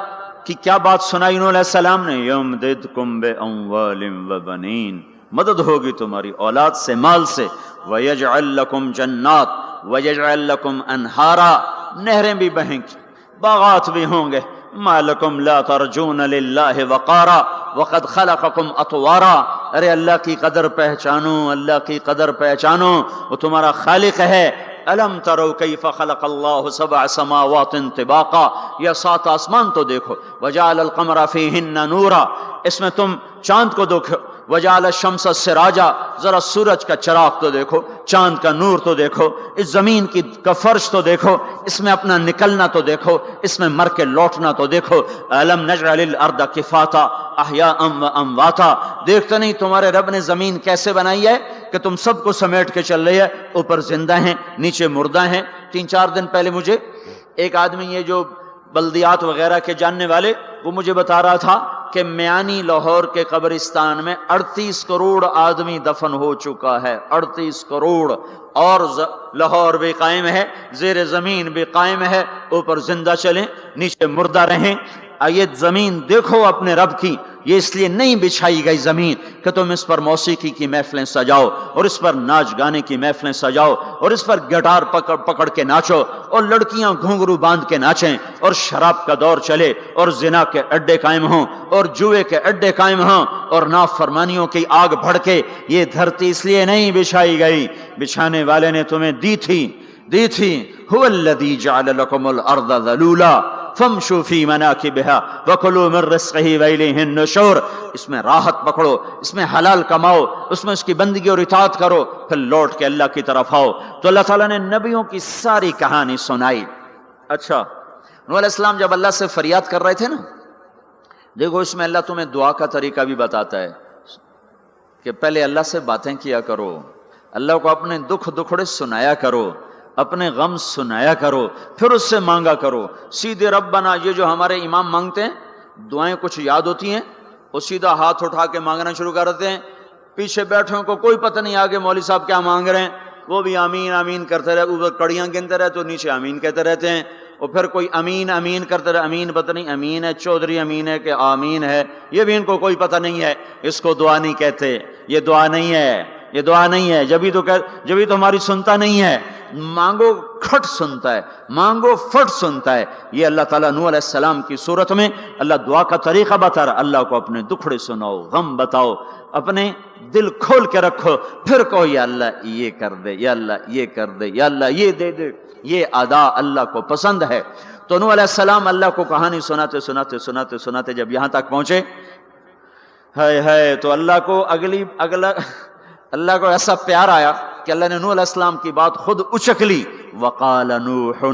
کی کیا بات سنائی نوح علیہ السلام نے؟ یمددکم باموال وبنین، مدد ہوگی تمہاری اولاد سے، مال سے۔ ویجعل لکم جنات ویجعل لکم انہارا، نہریں بھی بہیں گی، باغات بھی ہوں گے۔ ما لکم لا ترجون للہ وقارا وقد خلقکم اطوارا، ارے اللہ کی قدر پہچانو، اللہ کی قدر پہچانو، وہ تمہارا خالق ہے۔ الم تروا کیف خلق اللہ 7 سماوات طباقا، یہ 7 آسمان تو دیکھو۔ وجعل القمر فیہن نورا، اس میں تم چاند کو دیکھو۔ وجعل الشمس سراجا، ذرا سورج کا چراغ تو دیکھو، چاند کا نور تو دیکھو، اس زمین کا فرش تو دیکھو، اس میں اپنا نکلنا تو دیکھو، اس میں مر کے لوٹنا تو دیکھو۔ الم نجعل الارض کفاتا احیاء وامواتا، دیکھتے نہیں تمہارے رب نے زمین کیسے بنائی ہے کہ تم سب کو سمیٹ کے چل رہی ہے، اوپر زندہ ہیں نیچے مردہ ہیں۔ 3-4 دن پہلے مجھے ایک آدمی، یہ جو بلدیات وغیرہ کے جاننے والے، وہ مجھے بتا رہا تھا کہ میانی لاہور کے قبرستان میں 38 کروڑ آدمی دفن ہو چکا ہے، 38 کروڑ، اور لاہور بھی قائم ہے، زیر زمین بھی قائم ہے، اوپر زندہ چلیں نیچے مردہ رہیں۔ یہ زمین دیکھو اپنے رب کی، یہ اس لیے نہیں بچھائی گئی زمین کہ تم اس پر موسیقی کی محفلیں سجاؤ اور اس پر ناچ گانے کی محفلیں سجاؤ اور اس پر گٹار پکڑ کے ناچو اور لڑکیاں گھنگرو باندھ کے ناچیں اور شراب کا دور چلے اور زنا کے اڈے قائم ہوں اور جوئے کے اڈے قائم ہوں اور نافرمانیوں کی آگ بھڑکے۔ یہ دھرتی اس لیے نہیں بچھائی گئی، بچھانے والے نے تمہیں دی تھی۔ هو الذی جعل لکم الارض ذلولا فامشوا فی مناکبها وکلوا من رزقہ والیہ النشور، اس میں راحت پکڑو، اس میں حلال کماؤ، اس میں اس کی بندگی اور اطاعت کرو، پھر لوٹ کے اللہ کی طرف آؤ۔ تو اللہ تعالیٰ نے نبیوں کی ساری کہانی سنائی۔ اچھا، نوح علیہ السلام جب اللہ سے فریاد کر رہے تھے نا، دیکھو اس میں اللہ تمہیں دعا کا طریقہ بھی بتاتا ہے کہ پہلے اللہ سے باتیں کیا کرو، اللہ کو اپنے دکھڑے سنایا کرو، اپنے غم سنایا کرو، پھر اس سے مانگا کرو۔ سیدھے ربنا، یہ جو ہمارے امام مانگتے ہیں دعائیں کچھ یاد ہوتی ہیں، وہ سیدھا ہاتھ اٹھا کے مانگنا شروع کر دیتے ہیں، پیچھے بیٹھوں کو کوئی پتہ نہیں آگے مولوی صاحب کیا مانگ رہے ہیں، وہ بھی آمین آمین کرتے رہے، اوپر کڑیاں گنتے رہے تو نیچے آمین کہتے رہتے ہیں، اور پھر کوئی امین امین کرتے رہے، امین پتہ نہیں امین ہے چودھری امین ہے کہ آمین ہے، یہ بھی ان کو کوئی پتہ نہیں ہے، اس کو دعا نہیں کہتے، یہ دعا نہیں ہے، یہ دعا نہیں ہے، جبھی تو ہماری سنتا نہیں ہے۔ مانگو کھٹ سنتا ہے، مانگو فٹ سنتا ہے۔ یہ اللہ تعالیٰ نوح علیہ السلام کی صورت میں اللہ دعا کا طریقہ بتا رہا، اللہ کو اپنے دکھڑے سناؤ، غم بتاؤ، اپنے دل کھول کے رکھو، پھر کہو یا اللہ یہ کر دے، یا اللہ یہ کر دے، یا اللہ یہ دے دے۔ یہ ادا اللہ کو پسند ہے۔ تو نوح علیہ السلام اللہ کو کہانی سناتے جب یہاں تک پہنچے، تو اللہ کو اللہ کو ایسا پیار آیا کہ اللہ نے نوح علیہ السلام کی بات خود اچک لی۔ وقال نوح،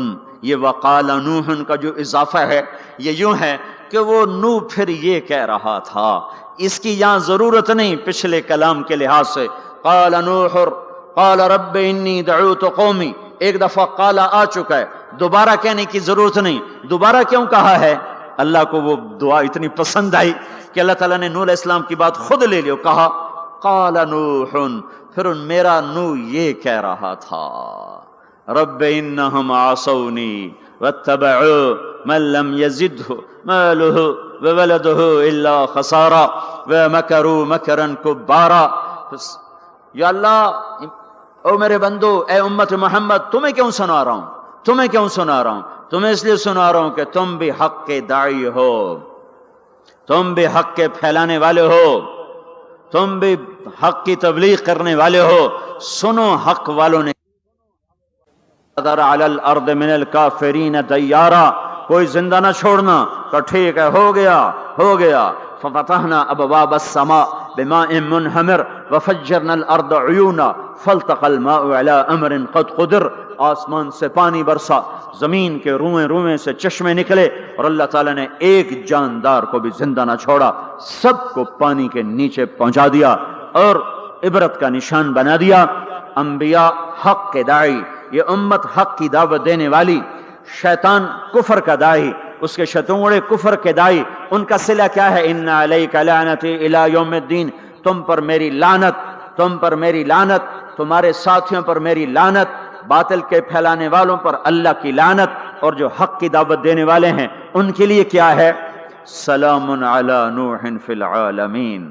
یہ وقال نوح کا جو اضافہ ہے یہ یوں ہے کہ وہ نوح پھر یہ کہہ رہا تھا، اس کی یہاں ضرورت نہیں پچھلے کلام کے لحاظ سے۔ قال نوح قال رب انی دعوت قومی، ایک دفعہ قال آ چکا ہے، دوبارہ کہنے کی ضرورت نہیں۔ دوبارہ کیوں کہا ہے؟ اللہ کو وہ دعا اتنی پسند آئی کہ اللہ تعالیٰ نے نوح علیہ السلام کی بات خود لے لی، کہا قال نوح، پھر میرا نوح یہ کہہ رہا تھا رب انہم عصونی واتبعوا من لم يزده ماله وولده الا خسارا ومكروا مكرا كبارا. یا اللہ، او میرے بندو، اے امت محمد، تمہیں کیوں سنا رہا ہوں؟ تمہیں کیوں سنا رہا ہوں؟ تمہیں اس لیے سنا رہا ہوں کہ تم بھی حق کے داعی ہو، تم بھی حق کے پھیلانے والے ہو، تم بھی حق کی تبلیغ کرنے والے ہو. سنو، حق والوں نے علی الارض من الکافرین دیارا، کوئی زندہ نہ چھوڑنا. تو ٹھیک ہے، ہو گیا. ففتحنا ابواب السماء بماء منہمر وفجرنا الارض عیونا فالتقى الماء على امر قد قدر. آسمان سے پانی برسا، زمین کے روئیں سے چشمے نکلے، اور اللہ تعالیٰ نے ایک جاندار کو بھی زندہ نہ چھوڑا، سب کو پانی کے نیچے پہنچا دیا اور عبرت کا نشان بنا دیا. انبیاء حق کے داعی، یہ امت حق کی دعوت دینے والی، شیطان کفر کا داعی، اس کے شتونڑے کفر کے داعی، ان کا صلہ کیا ہے؟ ان علیک لعنتی الی یوم الدین، تم پر میری لعنت، تمہارے ساتھیوں پر میری لعنت، باطل کے پھیلانے والوں پر اللہ کی لعنت، اور جو حق کی دعوت دینے والے ہیں ان کے لیے کیا ہے؟ سلام علی نوح فی العالمین.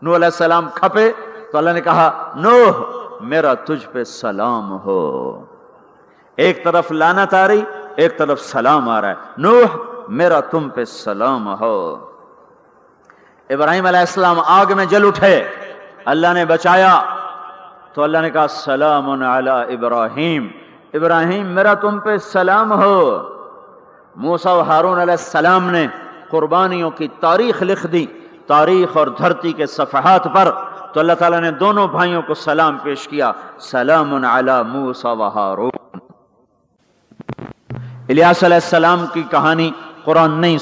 نوح علیہ السلام کھپے تو اللہ نے کہا نوح میرا تجھ پہ سلام ہو. ایک طرف لعنت آ رہی، ایک طرف سلام آ رہا ہے. نوح میرا تم پہ سلام ہو. ابراہیم علیہ السلام آگ میں جل اٹھے، اللہ نے بچایا تو اللہ نے کہا سلام علی ابراہیم، ابراہیم میرا تم پہ سلام ہو. موسیٰ و ہارون علیہ السلام نے قربانیوں کی تاریخ لکھ دی، تاریخ اور دھرتی کے صفحات پر، تو اللہ تعالیٰ نے دونوں بھائیوں کو سلام پیش کیا، سلام علی موسیٰ و ہارون. الیاس علیہ السلام کی کہانی قرآن نہیں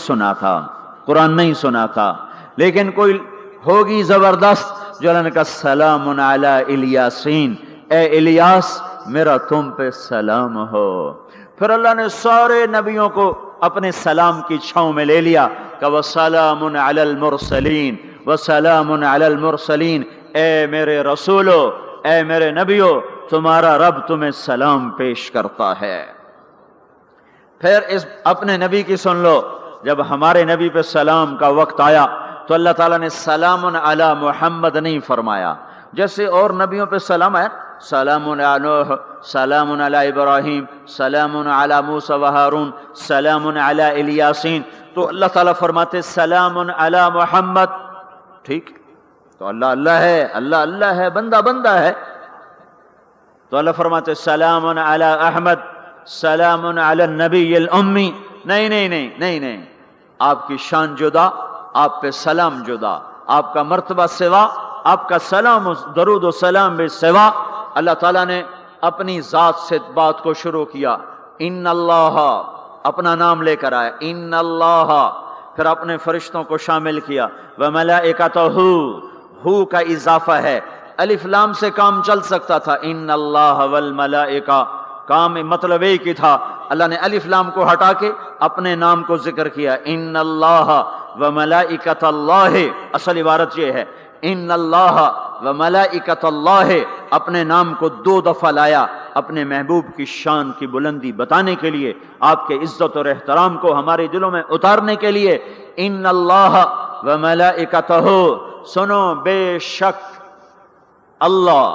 سنا تھا، لیکن کوئی ہوگی زبردست جو اللہ نے کہا سلام علی الیاسین، اے الیاس میرا تم پہ سلام ہو. پھر اللہ نے سارے نبیوں کو اپنے سلام کی چھاؤں میں لے لیا کہ وسلام علی المرسلین، وسلام علی المرسلین، اے میرے رسولو، اے میرے نبیو، تمہارا رب تمہیں سلام پیش کرتا ہے. پھر اس اپنے نبی کی سن لو، جب ہمارے نبی پہ سلام کا وقت آیا تو اللہ تعالیٰ نے سلام علی محمد نہیں فرمایا، جیسے اور نبیوں پہ سلام آیا، سلام علی نوح، سلام علی ابراہیم، سلام علی موسیٰ و ہارون، سلام علی الیاسین، تو اللہ تعالیٰ فرماتے سلام علی محمد. ٹھیک، تو اللہ ہے، بندہ ہے، تو اللہ فرماتے سلام علی احمد، سلام علی النبی الامی. نہیں، آپ کی شان جدا، آپ پہ سلام جدا، آپ کا مرتبہ سوا، آپ کا سلام درود و سلام بھی سوا. اللہ تعالیٰ نے اپنی ذات سے بات کو شروع کیا، ان اللہ، اپنا نام لے کر آیا ان اللہ، پھر اپنے فرشتوں کو شامل کیا، وملائکتہ، ہو کا اضافہ ہے، الف لام سے کام چل سکتا تھا، ان اللہ والملائکہ، کام مطلب ایک ہی تھا. اللہ نے الف لام کو ہٹا کے اپنے نام کو ذکر کیا، ان اللہ وملائکۃ اللہ. اصل عبارت یہ ہے، ان اللہ وملائکۃ اللہ، اپنے نام کو 2 دفعہ لایا اپنے محبوب کی شان کی بلندی بتانے کے لیے، آپ کے عزت اور احترام کو ہمارے دلوں میں اتارنے کے لیے. ان اللہ وملائکتہ، سنو بے شک اللہ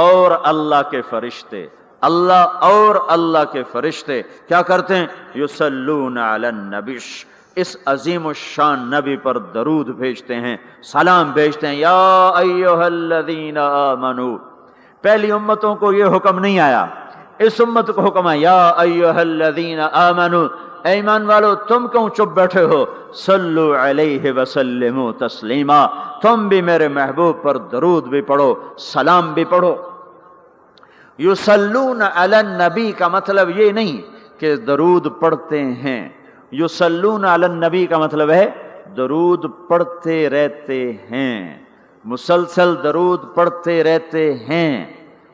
اور اللہ کے فرشتے، اللہ اور اللہ کے فرشتے کیا کرتے ہیں؟ یصلون علی النبی، اس عظیم الشان نبی پر درود بھیجتے ہیں، سلام بھیجتے ہیں. یا ایھا الذین آمنوا، پہلی امتوں کو یہ حکم نہیں آیا، اس امت کو حکم ہے یا ایھا الذین آمنوا، اے ایمان والو تم کیوں چپ بیٹھے ہو؟ صلو علیہ وسلموا تسلیما، تم بھی میرے محبوب پر درود بھی پڑھو، سلام بھی پڑھو. یصلون علی النبی کا مطلب یہ نہیں کہ درود پڑھتے ہیں، یصلون علی النبی کا مطلب ہے درود پڑھتے رہتے ہیں، مسلسل درود پڑھتے رہتے ہیں،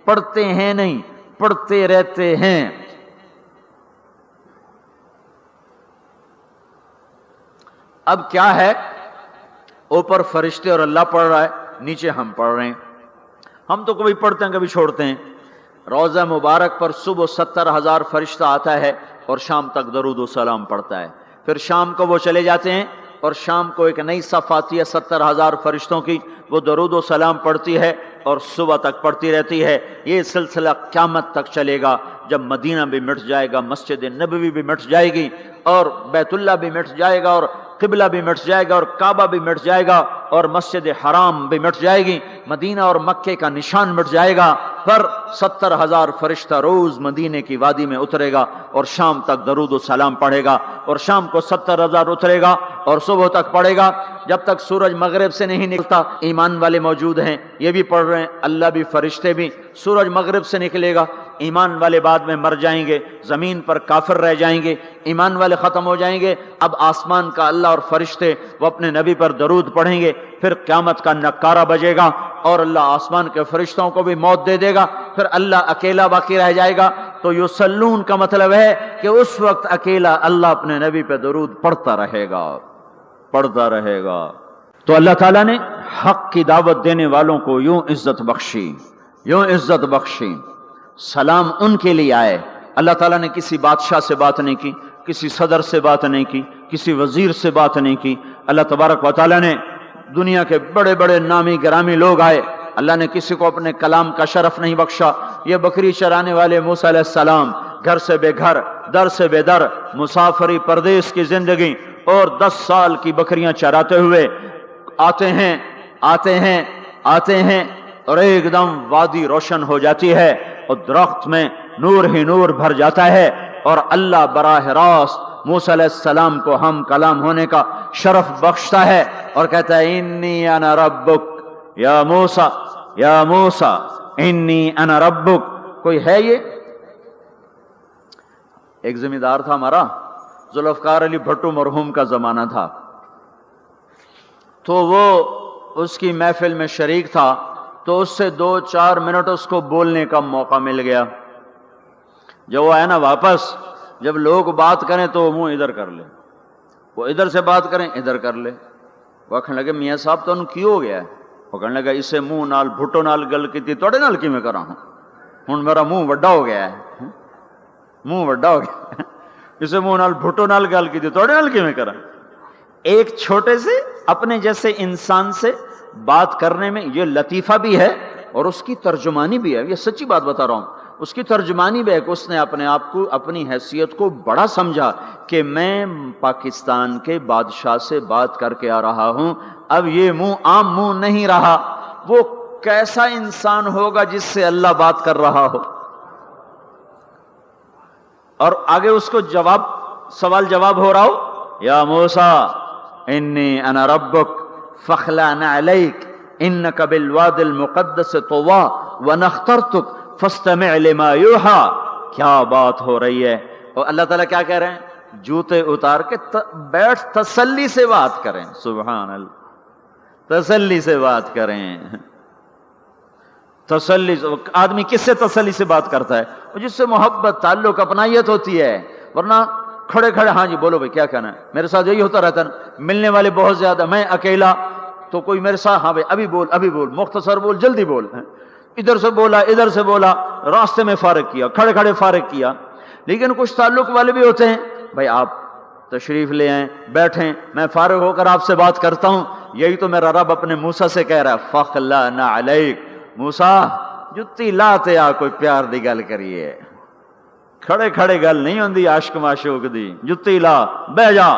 پڑھتے ہیں نہیں، پڑھتے رہتے ہیں. اب کیا ہے، اوپر فرشتے اور اللہ پڑھ رہا ہے، نیچے ہم پڑھ رہے ہیں. ہم تو کبھی پڑھتے ہیں کبھی چھوڑتے ہیں. روضہ مبارک پر صبح 70,000 فرشتہ آتا ہے اور شام تک درود و سلام پڑھتا ہے. پھر شام کو وہ چلے جاتے ہیں اور شام کو ایک نئی صف آتی ہے 70,000 فرشتوں کی، وہ درود و سلام پڑھتی ہے اور صبح تک پڑھتی رہتی ہے۔ یہ سلسلہ قیامت تک چلے گا، جب مدینہ بھی مٹ جائے گا، مسجد نبوی بھی مٹ جائے گی، اور بیت اللہ بھی مٹ جائے گا، اور قبلہ بھی مٹ جائے گا، اور کعبہ بھی مٹ جائے گا، اور مسجد حرام بھی مٹ جائے گی، مدینہ اور مکے کا نشان مٹ جائے گا، پر 70,000 فرشتہ روز مدینے کی وادی میں اترے گا اور شام تک درود و سلام پڑھے گا، اور شام کو 70,000 اترے گا اور صبح تک پڑھے گا، جب تک سورج مغرب سے نہیں نکلتا۔ ایمان والے موجود ہیں، یہ بھی پڑھ رہے ہیں، اللہ بھی فرشتے بھی۔ سورج مغرب سے نکلے گا، ایمان والے بعد میں مر جائیں گے، زمین پر کافر رہ جائیں گے، ایمان والے ختم ہو جائیں گے۔ اب آسمان کا اللہ اور فرشتے وہ اپنے نبی پر درود پڑھیں گے، پھر قیامت کا نکارہ بجے گا اور اللہ آسمان کے فرشتوں کو بھی موت دے دے گا، پھر اللہ اکیلا باقی رہ جائے گا۔ تو یصلون کا مطلب ہے کہ اس وقت اکیلا اللہ اپنے نبی پہ درود پڑھتا رہے گا، پڑھتا رہے گا۔ تو اللہ تعالیٰ نے حق کی دعوت دینے والوں کو یوں عزت بخشی، یوں عزت بخشی۔ سلام ان کے لیے آئے۔ اللہ تعالیٰ نے کسی بادشاہ سے بات نہیں کی، کسی صدر سے بات نہیں کی، کسی وزیر سے بات نہیں کی۔ اللہ تبارک و تعالیٰ نے دنیا کے بڑے بڑے نامی گرامی لوگ آئے، اللہ نے کسی کو اپنے کلام کا شرف نہیں بخشا۔ یہ بکری چرانے والے موسیٰ علیہ السلام، گھر سے بے گھر، در سے بے در، مسافری پردیس کی زندگی، اور 10 سال کی بکریاں چراتے ہوئے آتے ہیں آتے ہیں آتے ہیں، اور ایک دم وادی روشن ہو جاتی ہے اور درخت میں نور ہی نور بھر جاتا ہے، اور اللہ براہ راست موسیٰ علیہ السلام کو ہم کلام ہونے کا شرف بخشتا ہے اور کہتا ہے انی انا ربک یا موسیٰ، یا موسیٰ انی انا ربک۔ کوئی ہے یہ؟ ایک زمیندار تھا ہمارا، ذوالفقار علی بھٹو مرحوم کا زمانہ تھا، تو وہ اس کی محفل میں شریک تھا، تو اس سے 2-4 منٹ اس کو بولنے کا موقع مل گیا۔ جب وہ آیا نا واپس، جب لوگ بات کریں تو وہ منہ ادھر کر لے، وہ ادھر سے بات کریں ادھر کر لے۔ وہ کہنے لگے میاں صاحب تو کی ہو گیا ہے؟ وہ کہنے لگا اسے منہ نال بھٹو نال گل کی توڑے نال کی میں کرا ہوں میرا منہ وڈا ہو گیا ہے، منہ وڈا ہو گیا، اسے منہ نال بھٹو نال گل کی توڑے نال کی میں کرا۔ ایک چھوٹے سے اپنے جیسے انسان سے بات کرنے میں یہ لطیفہ بھی ہے اور اس کی ترجمانی بھی ہے، یہ سچی بات بتا رہا ہوں، اس کی ترجمانی بھی ہے کہ اس نے اپنے آپ کو، اپنی حیثیت کو بڑا سمجھا کہ میں پاکستان کے بادشاہ سے بات کر کے آ رہا ہوں، اب یہ منہ عام منہ نہیں رہا۔ وہ کیسا انسان ہوگا جس سے اللہ بات کر رہا ہو؟ اور آگے اس کو جواب، سوال جواب ہو رہا ہو، یا موسیٰ انی انا ربک فاخلع نعلیک انک بالواد المقدس طویٰ وانا اخترتک فاستمع لما یوحیٰ۔ کیا بات ہو رہی ہے؟ اور اللہ تعالیٰ کیا کہہ رہے ہیں؟ جوتے اتار کے بیٹھ، تسلی سے بات کریں، سبحان اللہ، تسلی سے بات کریں۔ تسلی، آدمی کس سے تسلی سے بات کرتا ہے؟ جس سے محبت، تعلق، اپنائیت ہوتی ہے، ورنہ کھڑے کھڑے ہاں جی بولو بھائی کیا کہنا ہے۔ میرے ساتھ یہی ہوتا رہتا ہے، ملنے والے بہت زیادہ، میں اکیلا، تو کوئی میرے ساتھ ہاں بھائی ابھی بول ابھی بول، مختصر بول، جلدی بول، ادھر سے بولا ادھر سے بولا، راستے میں فارغ کیا، کھڑے کھڑے فارغ کیا۔ لیکن کچھ تعلق والے بھی ہوتے ہیں، بھائی آپ تشریف لے آئیں، بیٹھیں، میں فارغ ہو کر آپ سے بات کرتا ہوں۔ یہی تو میرا رب اپنے موسیٰ سے کہہ رہا ہے، فاخلع نعلیک، موسیٰ جتی لاتے آ کوئی پیار دی گل کریے، کھڑے کھڑے گل نہیں ہوندی عاشق معشوق دی، جتی لا بہ جا۔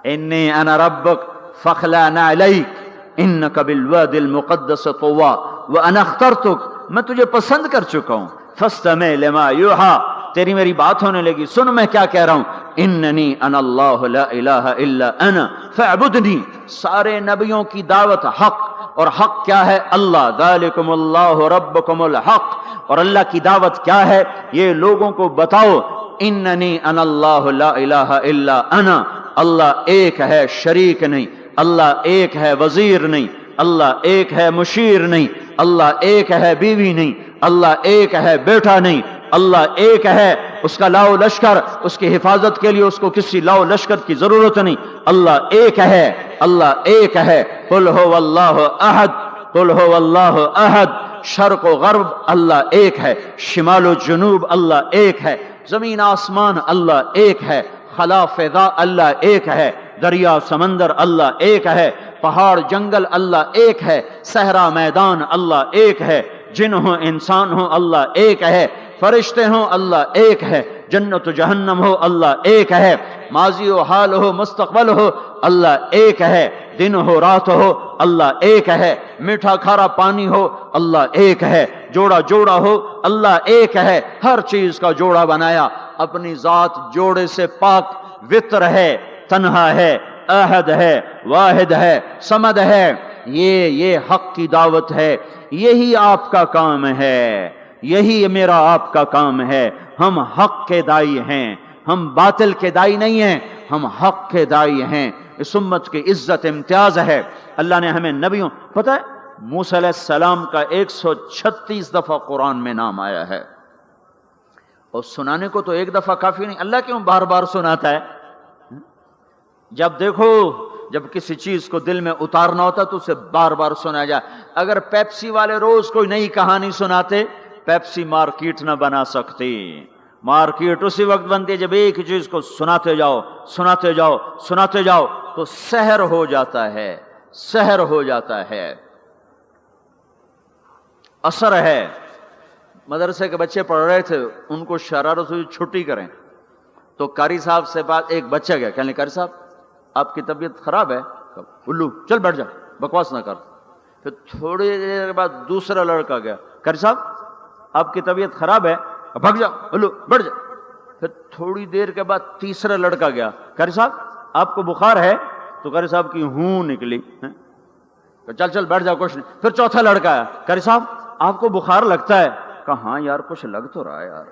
انی انا ربک فاخلع نعلیک انک بالواد المقدس طویٰ وانا اخترتک، میں تجھے پسند کر چکا ہوں، فاستمع لما یوحیٰ، تیری میری بات ہونے لگی، سن میں کیا کہہ رہا ہوں، اننی انا اللہ لا الہ الا انا فاعبدنی۔ سارے نبیوں کی دعوت حق، اور حق کیا ہے؟ اللہ، ذالکم اللہ ربکم الحق، اور اللہ کی دعوت کیا ہے؟ یہ لوگوں کو بتاؤ، اننی انا اللہ لا الہ الا انا، اللہ ایک ہے، شریک نہیں، اللہ ایک ہے، وزیر نہیں، اللہ ایک ہے، مشیر نہیں، اللہ ایک ہے، بیوی نہیں، اللہ ایک ہے، بیٹا نہیں، اللہ ایک ہے، اس کا لاؤ لشکر، اس کی حفاظت کے لیے اس کو کسی لاؤ لشکر کی ضرورت نہیں، اللہ ایک ہے، اللہ ایک ہے۔ قل هو اللہ احد، قل هو اللہ احد، شرق و غرب اللہ ایک ہے، شمال و جنوب اللہ ایک ہے، زمین آسمان اللہ ایک ہے، خلا فضا اللہ ایک ہے، دریا سمندر اللہ ایک ہے، پہاڑ جنگل اللہ ایک ہے، صحرا میدان اللہ ایک ہے، جن ہو انسان ہو اللہ ایک ہے، فرشتے ہوں اللہ ایک ہے، جنت و جہنم ہو اللہ ایک ہے، ماضی و حال ہو مستقبل ہو اللہ ایک ہے، دن ہو رات ہو اللہ ایک ہے، میٹھا کھارا پانی ہو اللہ ایک ہے، جوڑا جوڑا ہو اللہ ایک ہے، ہر چیز کا جوڑا بنایا، اپنی ذات جوڑے سے پاک، وطر ہے، تنہا ہے، احد ہے، واحد ہے، صمد ہے۔ یہ حق کی دعوت ہے، یہی آپ کا کام ہے، یہی میرا آپ کا کام ہے۔ ہم حق کے دائی ہیں، ہم باطل کے دائی نہیں ہیں، ہم حق کے دائی ہیں۔ اس امت کی عزت امتیاز ہے، اللہ نے ہمیں نبیوں، پتہ ہے موسیٰ علیہ السلام کا 136 دفعہ قرآن میں نام آیا ہے، اور سنانے کو تو ایک دفعہ کافی نہیں، اللہ کیوں بار بار سناتا ہے؟ جب دیکھو، جب کسی چیز کو دل میں اتارنا ہوتا تو اسے بار بار سنایا جائے۔ اگر پیپسی والے روز کوئی نئی کہانی سناتے، پیپسی مارکیٹ نہ بنا سکتی۔ مارکیٹ اسی وقت بنتی ہے جب ایک چیز کو سناتے جاؤ، سناتے جاؤ، سناتے جاؤ، تو سحر ہو جاتا ہے، سحر ہو جاتا ہے، اثر ہے۔ مدرسے کے بچے پڑھ رہے تھے، ان کو شرارت ہوئی چھٹی کریں، تو قاری صاحب سے بات، ایک بچہ گیا، کہنے قاری صاحب آپ کی طبیعت خراب ہے؟ الو چل بیٹھ جا، بکواس نہ کر۔ پھر تھوڑی دیر بعد دوسرا لڑکا گیا، قاری صاحب آپ کی طبیعت خراب ہے؟ بھگ جا، الو بیٹھ جا۔ پھر تھوڑی دیر کے بعد تیسرا لڑکا گیا، قاری صاحب آپ کو بخار ہے؟ تو قاری صاحب کی ہوں نکلی، چل چل بیٹھ جا کچھ نہیں۔ پھر چوتھا لڑکا آیا، قاری صاحب آپ کو بخار لگتا ہے؟ کہا ہاں یار کچھ لگ تو رہا ہے یار۔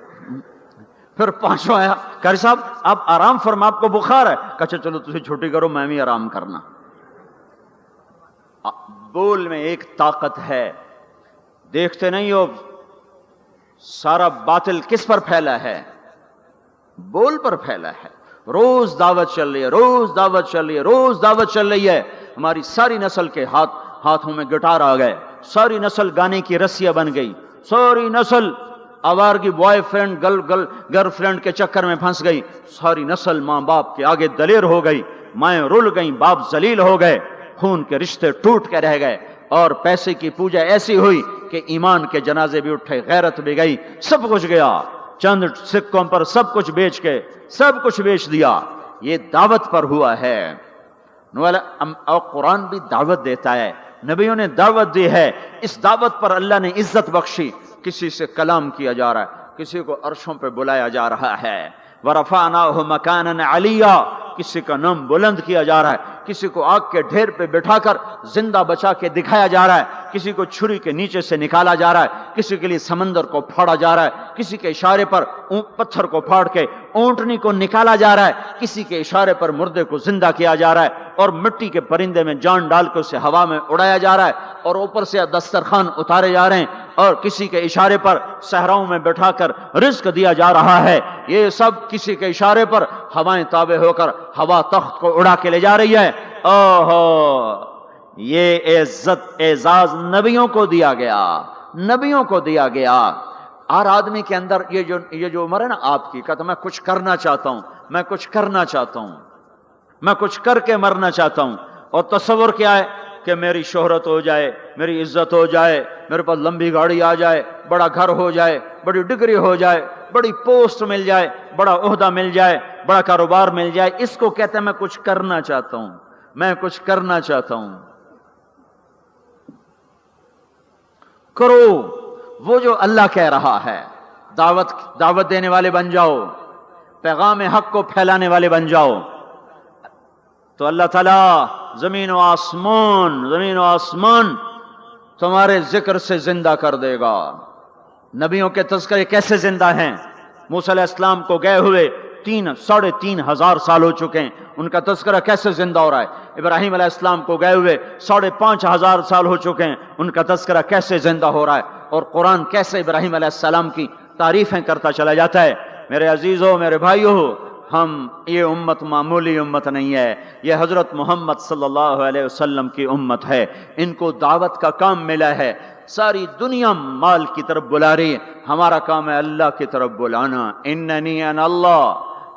پھر پانچواں آیا، قاری صاحب آپ آرام فرما، آپ کو بخار ہے؟ کہا چلو تجھے چھٹی کرو، میں بھی آرام کرنا۔ بول میں ایک طاقت ہے، دیکھتے نہیں ہو سارا باطل کس پر پھیلا ہے؟ بول پر پھیلا ہے۔ روز دعوت چل رہی ہے، روز دعوت چل رہی ہے، روز دعوت چل رہی ہے۔ ہماری ساری نسل کے ہاتھوں میں گٹار آ گئے، ساری نسل گانے کی رسیاں بن گئی، ساری نسل آوارگی بوائے فرینڈ گرل فرینڈ کے چکر میں پھنس گئی، ساری نسل ماں باپ کے آگے دلیر ہو گئی، مائیں رل گئیں، باپ ذلیل ہو گئے، خون کے رشتے ٹوٹ کے رہ گئے، اور پیسے کی پوجا ایسی ہوئی کہ ایمان کے جنازے بھی اٹھے، غیرت بھی گئی، سب کچھ گیا، چند سکوں پر سب کچھ بیچ کے سب کچھ بیچ دیا۔ یہ دعوت پر ہوا ہے۔ اور قرآن بھی دعوت دیتا ہے، نبیوں نے دعوت دی ہے، اس دعوت پر اللہ نے عزت بخشی۔ کسی سے کلام کیا جا رہا ہے، کسی کو عرشوں پہ بلایا جا رہا ہے، وَرَفَعْنَاهُ مَكَانًا عَلِيًّا، کسی کا نام بلند کیا جا رہا ہے، کسی کو آگ کے ڈھیر پہ بٹھا کر زندہ بچا کے دکھایا جا رہا ہے، کسی کو چھری کے نیچے سے نکالا جا رہا ہے، کسی کے لیے سمندر کو پھاڑا جا رہا ہے، کسی کے اشارے پر پتھر کو پھاڑ کے اونٹنی کو نکالا جا رہا ہے، کسی کے اشارے پر مردے کو زندہ کیا جا رہا ہے، اور مٹی کے پرندے میں جان ڈال کے اسے ہوا میں اڑایا جا رہا ہے، اور اوپر سے دسترخوان اتارے جا رہے ہیں، اور کسی کے اشارے پر صحراؤں میں بٹھا کر رزق دیا جا رہا ہے۔ یہ سب کسی کے اشارے پر ہوائیں تابع ہو کر ہوا تخت کو اڑا کے لے جا رہی ہے۔ اوہو، یہ عزت اعزاز نبیوں کو دیا گیا، نبیوں کو دیا گیا۔ ہر آدمی کے اندر یہ جو عمر ہے نا آپ کی، کہتا میں کچھ کرنا چاہتا ہوں، میں کچھ کرنا چاہتا ہوں، میں کچھ کر کے مرنا چاہتا ہوں۔ اور تصور کیا ہے کہ میری شہرت ہو جائے، میری عزت ہو جائے، میرے پاس لمبی گاڑی آ جائے، بڑا گھر ہو جائے، بڑی ڈگری ہو جائے، بڑی پوسٹ مل جائے، بڑا عہدہ مل جائے، بڑا کاروبار مل جائے، اس کو کہتے ہیں میں کچھ کرنا چاہتا ہوں، میں کچھ کرنا چاہتا ہوں۔ کرو وہ جو اللہ کہہ رہا ہے، دعوت دینے والے بن جاؤ، پیغام حق کو پھیلانے والے بن جاؤ، تو اللہ تعالیٰ زمین و آسمان تمہارے ذکر سے زندہ کر دے گا۔ نبیوں کے تذکرے کیسے زندہ ہیں؟ موسیٰ علیہ السلام کو گئے ہوئے 3,500 سال ہو چکے ہیں، ان کا تذکرہ کیسے زندہ ہو رہا ہے؟ ابراہیم علیہ السلام کو گئے ہوئے 5,500 سال ہو چکے ہیں، ان کا تذکرہ کیسے زندہ ہو رہا ہے؟ اور قرآن کیسے ابراہیم علیہ السلام کی تعریفیں کرتا چلا جاتا ہے۔ میرے عزیزوں، میرے بھائیوں، یہ امت معمولی امت نہیں ہے، یہ حضرت محمد صلی اللہ علیہ وسلم کی امت ہے۔ ان کو دعوت کا کام ملا ہے، ساری دنیا مال کی طرف بلا رہی ہے، ہمارا کام ہے اللہ کی طرف بلانا۔ اننی انا اللہ،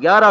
11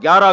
11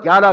11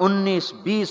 19-20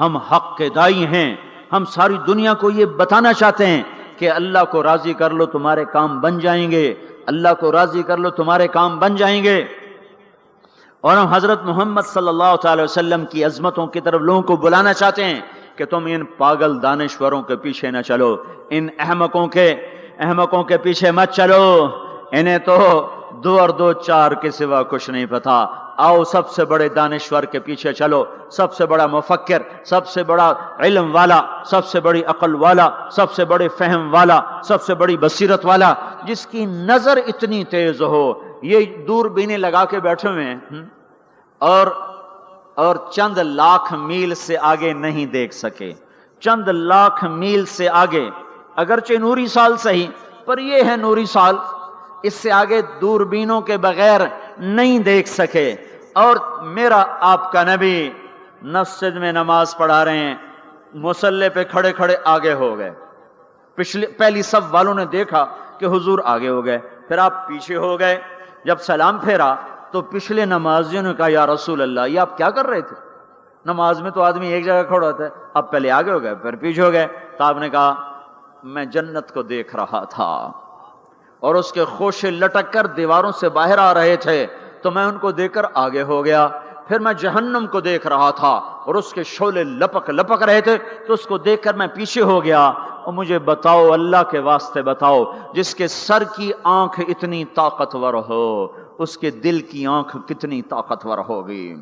ہم حق کے دائی ہیں، ہم ساری دنیا کو یہ بتانا چاہتے ہیں کہ اللہ کو راضی کر لو تمہارے کام بن جائیں گے، اللہ کو راضی کر لو تمہارے کام بن جائیں گے۔ اور ہم حضرت محمد صلی اللہ تعالی وسلم کی عظمتوں کی طرف لوگوں کو بلانا چاہتے ہیں کہ تم ان پاگل دانشوروں کے پیچھے نہ چلو، ان احمقوں کے پیچھے مت چلو، انہیں تو 2 اور 2 4 کے سوا کچھ نہیں پتا۔ آؤ سب سے بڑے دانشور کے پیچھے چلو، سب سے بڑا مفکر، سب سے بڑا علم والا، سب سے بڑی عقل والا، سب سے بڑے فہم والا، سب سے بڑی بصیرت والا، جس کی نظر اتنی تیز ہو، یہ دوربینیں لگا کے بیٹھے ہوئے ہیں اور چند لاکھ میل سے آگے نہیں دیکھ سکے، چند لاکھ میل سے آگے، اگرچہ نوری سال صحیح پر یہ ہے نوری سال، اس سے آگے دوربینوں کے بغیر نہیں دیکھ سکے۔ اور میرا آپ کا نبی مسجد میں نماز پڑھا رہے ہیں، مصلی پہ کھڑے کھڑے آگے ہو گئے، پہلی صف والوں نے دیکھا کہ حضور آگے ہو گئے، پھر آپ پیچھے ہو گئے، جب سلام پھیرا تو پچھلے نمازیوں نے کہا یا رسول اللہ یہ آپ کیا کر رہے تھے؟ نماز میں تو آدمی ایک جگہ کھڑا ہوتا ہے، اب پہلے آگے ہو گئے پھر پیچھے ہو گئے۔ تو آپ نے کہا میں جنت کو دیکھ رہا تھا اور اس کے خوشے لٹک کر دیواروں سے باہر آ رہے تھے تو میں ان کو دیکھ کر آگے ہو گیا، پھر میں جہنم کو دیکھ رہا تھا اور اس کے شعلے لپک رہے تھے تو اس کو دیکھ کر میں پیچھے ہو گیا۔ اور مجھے بتاؤ، اللہ کے واسطے بتاؤ، جس کے سر کی آنکھ اتنی طاقتور ہو اس کے دل کی آنکھ کتنی طاقتور ہوگی؟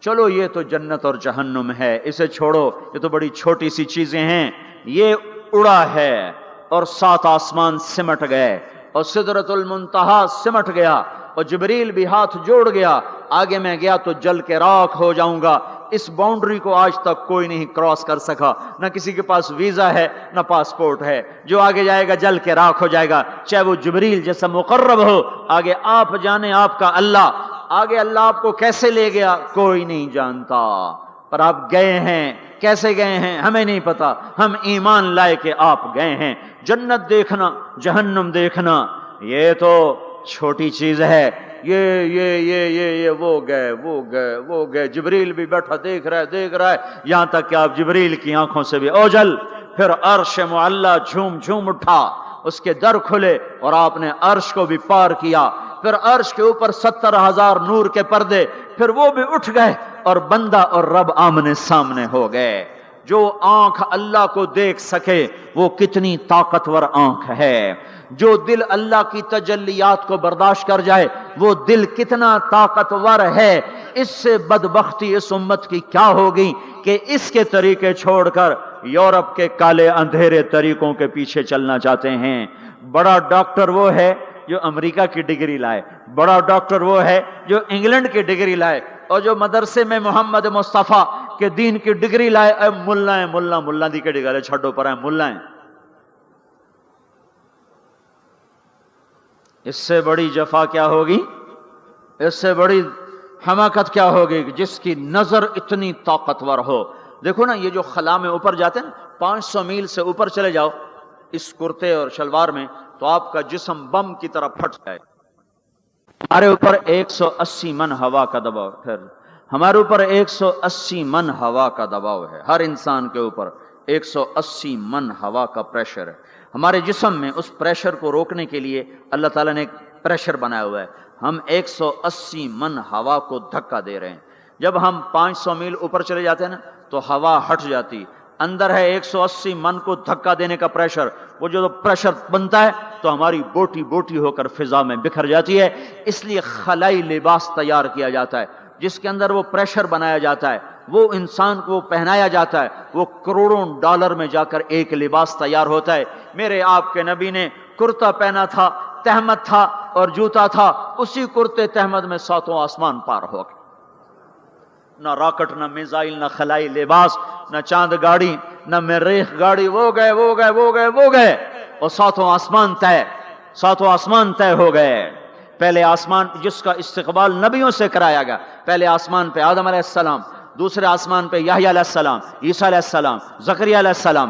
چلو یہ تو جنت اور جہنم ہے، اسے چھوڑو، یہ تو بڑی چھوٹی سی چیزیں ہیں۔ یہ اڑا ہے اور 7 آسمان سمٹ گئے اور سدرۃ المنتہا سمٹ گیا اور جبریل بھی ہاتھ جوڑ گیا، آگے میں گیا تو جل کے راکھ ہو جاؤں گا۔ اس باؤنڈری کو آج تک کوئی نہیں کراس کر سکا، نہ کسی کے پاس ویزا ہے نہ پاسپورٹ ہے، جو آگے جائے گا جل کے راکھ ہو جائے گا، چاہے وہ جبریل جیسا مقرب ہو۔ آگے آپ جانے آپ کا اللہ، آگے اللہ آپ کو کیسے لے گیا کوئی نہیں جانتا، پر آپ گئے ہیں، کیسے گئے ہیں ہمیں نہیں پتا، ہم ایمان لائے کہ آپ گئے ہیں۔ جنت دیکھنا، جہنم دیکھنا یہ تو چھوٹی چیز ہے، یہ وہ گئے، جبریل بھی بیٹھا دیکھ رہا ہے، یہاں تک کہ آپ جبریل کی آنکھوں سے بھی اوجل۔ پھر عرش معلی جھوم اٹھا، اس کے در کھلے اور آپ نے عرش کو بھی پار کیا۔ پھر عرش کے اوپر 70,000 نور کے پردے، پھر وہ بھی اٹھ گئے اور بندہ اور رب آمنے سامنے ہو گئے۔ جو آنکھ اللہ کو دیکھ سکے وہ کتنی طاقتور آنکھ ہے، جو دل اللہ کی تجلیات کو برداشت کر جائے وہ دل کتنا طاقتور ہے۔ اس سے بدبختی اس امت کی کیا ہوگی کہ اس کے طریقے چھوڑ کر یورپ کے کالے اندھیرے طریقوں کے پیچھے چلنا چاہتے ہیں۔ بڑا ڈاکٹر وہ ہے جو امریکہ کی ڈگری لائے، بڑا ڈاکٹر وہ ہے جو انگلینڈ کی ڈگری لائے، اور جو مدرسے میں محمد مصطفیٰ کے دین کی ڈگری لائے، اے ملا دی کے ڈگری چھڑو پر ہے ملا ہیں۔ اس سے بڑی جفا کیا ہوگی، اس سے بڑی حماقت کیا ہوگی جس کی نظر اتنی طاقتور ہو۔ دیکھو نا، یہ جو خلا میں اوپر جاتے ہیں نا، 500 میل سے اوپر چلے جاؤ اس کرتے اور شلوار میں تو آپ کا جسم بم کی طرح پھٹ جائے۔ ہمارے اوپر 180 من ہوا کا دباؤ، پھر ہمارے اوپر 180 من ہوا کا دباؤ ہے، ہر انسان کے اوپر 180 من ہوا کا پریشر ہے۔ ہمارے جسم میں اس پریشر کو روکنے کے لیے اللہ تعالیٰ نے ایک پریشر بنایا ہوا ہے، ہم 180 من ہوا کو دھکا دے رہے ہیں۔ جب ہم 500 میل اوپر چلے جاتے ہیں نا تو ہوا ہٹ جاتی، اندر ہے 180 من کو دھکا دینے کا پریشر، وہ جو پریشر بنتا ہے تو ہماری بوٹی بوٹی ہو کر فضا میں بکھر جاتی ہے۔ اس لیے خلائی لباس تیار کیا جاتا ہے جس کے اندر وہ پریشر بنایا جاتا ہے، وہ انسان کو پہنایا جاتا ہے، وہ کروڑوں ڈالر میں جا کر ایک لباس تیار ہوتا ہے۔ میرے آپ کے نبی نے کرتا پہنا تھا، تہمت تھا اور جوتا تھا، اسی کرتے تہمت میں 7 آسمان پار ہو گئے۔ نہ راکٹ، نہ میزائل، نہ خلائی لباس، نہ چاند گاڑی، نہ مریخ گاڑی، وہ گئے اور 7 آسمان طے ہو گئے۔ پہلے آسمان جس کا استقبال نبیوں سے کرایا گیا، پہلے آسمان پہ آدم علیہ السلام، دوسرے آسمان پہ یحییٰ علیہ السلام، عیسیٰ علیہ السلام، زکریا علیہ السلام،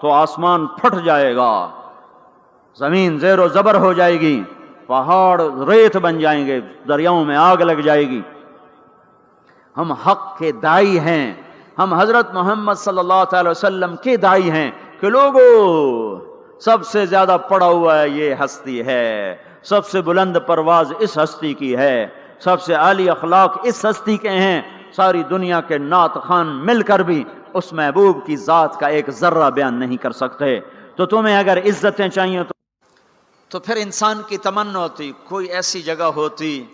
تو آسمان پھٹ جائے گا، زمین زیر و زبر ہو جائے گی، پہاڑ ریت بن جائیں گے، دریاؤں میں آگ لگ جائے گی۔ ہم حق کے داعی ہیں، ہم حضرت محمد صلی اللہ تعالی وسلم کے داعی ہیں کہ لوگوں سب سے زیادہ پڑھا ہوا ہے یہ ہستی ہے، سب سے بلند پرواز اس ہستی کی ہے، سب سے عالی اخلاق اس ہستی کے ہیں۔ ساری دنیا کے نعت خوان مل کر بھی اس محبوب کی ذات کا ایک ذرہ بیان نہیں کر سکتے۔ تو تمہیں اگر عزتیں چاہیے تو پھر انسان کی تمنا ہوتی کوئی ایسی جگہ ہوتی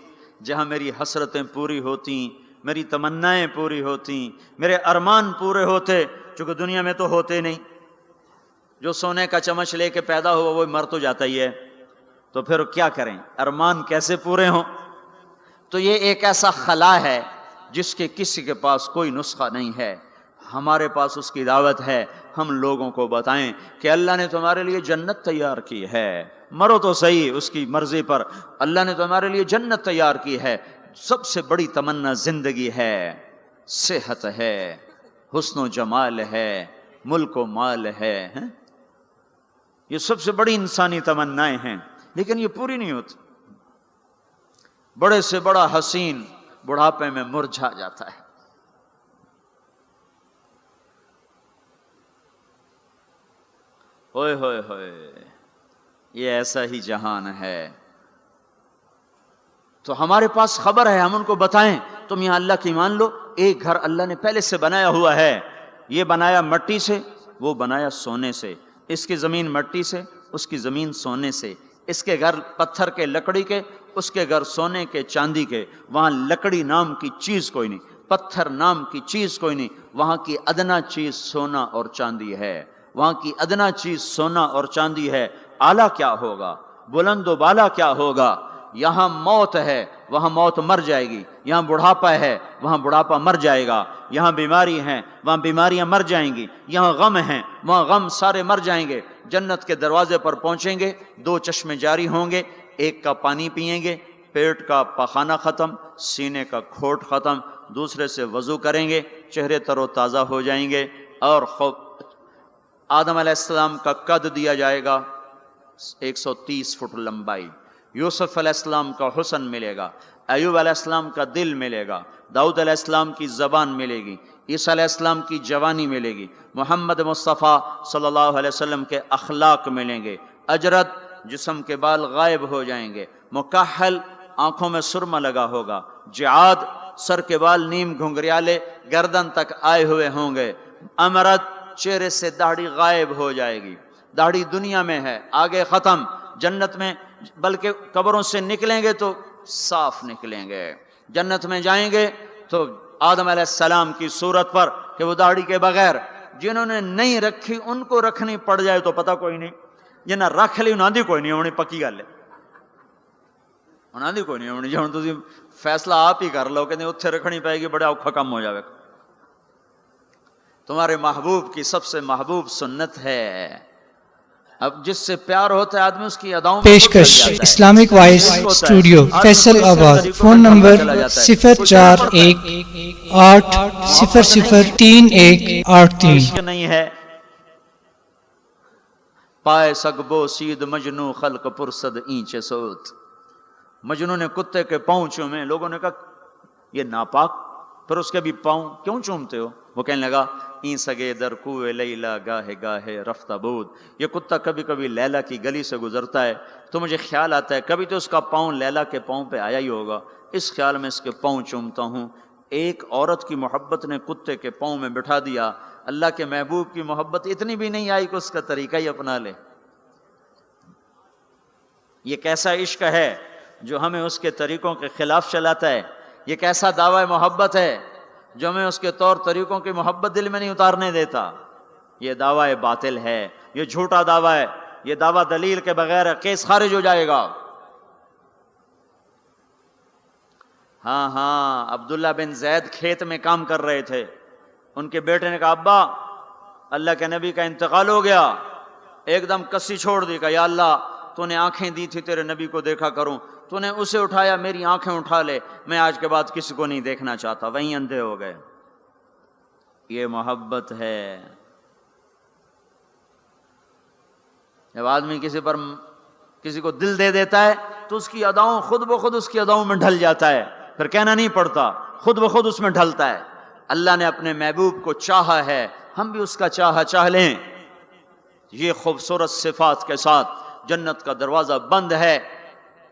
جہاں میری حسرتیں پوری ہوتی، میری تمنائیں پوری ہوتی، میرے ارمان پورے ہوتے، چونکہ دنیا میں تو ہوتے نہیں۔ جو سونے کا چمچ لے کے پیدا ہوا وہ مر تو جاتا ہی ہے، تو پھر کیا کریں، ارمان کیسے پورے ہوں؟ تو یہ ایک ایسا خلا ہے جس کے کسی کے پاس کوئی نسخہ نہیں ہے، ہمارے پاس اس کی دعوت ہے۔ ہم لوگوں کو بتائیں کہ اللہ نے تمہارے لیے جنت تیار کی ہے، مرو تو صحیح اس کی مرضی پر، اللہ نے تمہارے لیے جنت تیار کی ہے۔ سب سے بڑی تمنا زندگی ہے، صحت ہے، حسن و جمال ہے، ملک و مال ہے، یہ سب سے بڑی انسانی تمنائیں ہیں، لیکن یہ پوری نہیں ہوتی۔ بڑے سے بڑا حسین بڑھاپے میں مرجھا جاتا ہے۔ ہوئے ہوئے ہوئے، یہ ایسا ہی جہان ہے۔ تو ہمارے پاس خبر ہے، ہم ان کو بتائیں تم یہاں اللہ کی مان لو، ایک گھر اللہ نے پہلے سے بنایا ہوا ہے، یہ بنایا مٹی سے، وہ بنایا سونے سے، اس کی زمین مٹی سے، اس کی زمین سونے سے، اس کے گھر پتھر کے لکڑی کے، اس کے گھر سونے کے چاندی کے، وہاں لکڑی نام کی چیز کوئی نہیں، پتھر نام کی چیز کوئی نہیں، وہاں کی ادنا چیز سونا اور چاندی ہے، وہاں کی ادنا چیز سونا اور چاندی ہے۔ اعلیٰ کیا ہوگا، بلند و بالا کیا ہوگا؟ یہاں موت ہے، وہاں موت مر جائے گی، یہاں بڑھاپا ہے، وہاں بڑھاپا مر جائے گا، یہاں بیماری ہے، وہاں بیماریاں مر جائیں گی، یہاں غم ہیں، وہاں غم سارے مر جائیں گے۔ جنت کے دروازے پر پہنچیں گے، دو چشمے جاری ہوں گے، ایک کا پانی پئیں گے، پیٹ کا پخانہ ختم، سینے کا کھوٹ ختم، دوسرے سے وضو کریں گے، چہرے تر و تازہ ہو جائیں گے، اور آدم علیہ السلام کا قد دیا جائے گا 130 فٹ لمبائی، یوسف علیہ السلام کا حسن ملے گا، ایوب علیہ السلام کا دل ملے گا، داؤد علیہ السلام کی زبان ملے گی، عیسیٰ علیہ السلام کی جوانی ملے گی، محمد مصطفیٰ صلی اللہ علیہ وسلم کے اخلاق ملیں گے، اجرت جسم کے بال غائب ہو جائیں گے، مکحل آنکھوں میں سرما لگا ہوگا، جعاد سر کے بال نیم گھنگریالے گردن تک آئے ہوئے ہوں گے، امرد چہرے سے داڑھی غائب ہو جائے گی، داڑھی دنیا میں ہے آگے ختم، جنت میں بلکہ قبروں سے نکلیں گے تو صاف نکلیں گے، جنت میں جائیں گے تو آدم علیہ السلام کی صورت پر کہ وہ داڑھی کے بغیر، جنہوں نے نہیں رکھی ان کو رکھنی پڑ جائے تو پتہ کوئی نہیں، جنہیں رکھ لی انہاں دی کوئی نہیں ہونی، پکی گل ہے، انہاں دی کوئی نہیں ہونی، جہاں تسی فیصلہ آپ ہی کر لو کہ اتھے رکھنی پائے گی، بڑا اوکھا کم ہو جائے گا۔ تمہارے محبوب کی سب سے محبوب سنت ہے، اب جس سے پیار ہوتا ہے آدمی اس کی اداؤں میں پیشکش اسلامک وائس اسٹوڈیو فیصل آباد، فون نمبر 0418003183 نہیں ہے پائے سگبو سید مجنو خلق پرسد اینچے سوت، مجنو نے کتے کے پاؤں چومے، لوگوں نے کہا یہ ناپاک، پھر اس کے بھی پاؤں کیوں چومتے ہو؟ وہ کہنے لگا این سگے در کوئے لیلا گاہے گاہے رفتہ بود، یہ کتا کبھی کبھی لیلا کی گلی سے گزرتا ہے تو مجھے خیال آتا ہے کبھی تو اس کا پاؤں لیلا کے پاؤں پہ آیا ہی ہوگا، اس خیال میں اس کے پاؤں چومتا ہوں۔ ایک عورت کی محبت نے کتے کے پاؤں میں بٹھا دیا، اللہ کے محبوب کی محبت اتنی بھی نہیں آئی کہ اس کا طریقہ ہی اپنا لے۔ یہ کیسا عشق ہے جو ہمیں اس کے طریقوں کے خلاف چلاتا ہے، یہ کیسا دعوی محبت ہے جو ہمیں اس کے طور طریقوں کی محبت دل میں نہیں اتارنے دیتا، یہ دعوی باطل ہے، یہ جھوٹا دعویٰ ہے، یہ دعویٰ دلیل کے بغیر کیس خارج ہو جائے گا۔ ہاں عبداللہ بن زید کھیت میں کام کر رہے تھے، ان کے بیٹے نے کہا ابا اللہ کے نبی کا انتقال ہو گیا، ایک دم کسی چھوڑ دی، کہا یا اللہ تو نے آنکھیں دی تھی تیرے نبی کو دیکھا کروں، تو نے اسے اٹھایا، میری آنکھیں اٹھا لے، میں آج کے بعد کسی کو نہیں دیکھنا چاہتا، وہیں اندھے ہو گئے۔ یہ محبت ہے، جب آدمی کسی کو دل دے دیتا ہے تو اس کی اداؤں خود بخود اس کی اداؤں میں ڈھل جاتا ہے، پھر کہنا نہیں پڑتا، خود بخود اس میں ڈھلتا ہے۔ اللہ نے اپنے محبوب کو چاہا ہے، ہم بھی اس کا چاہ لیں۔ یہ خوبصورت صفات کے ساتھ جنت کا دروازہ بند ہے،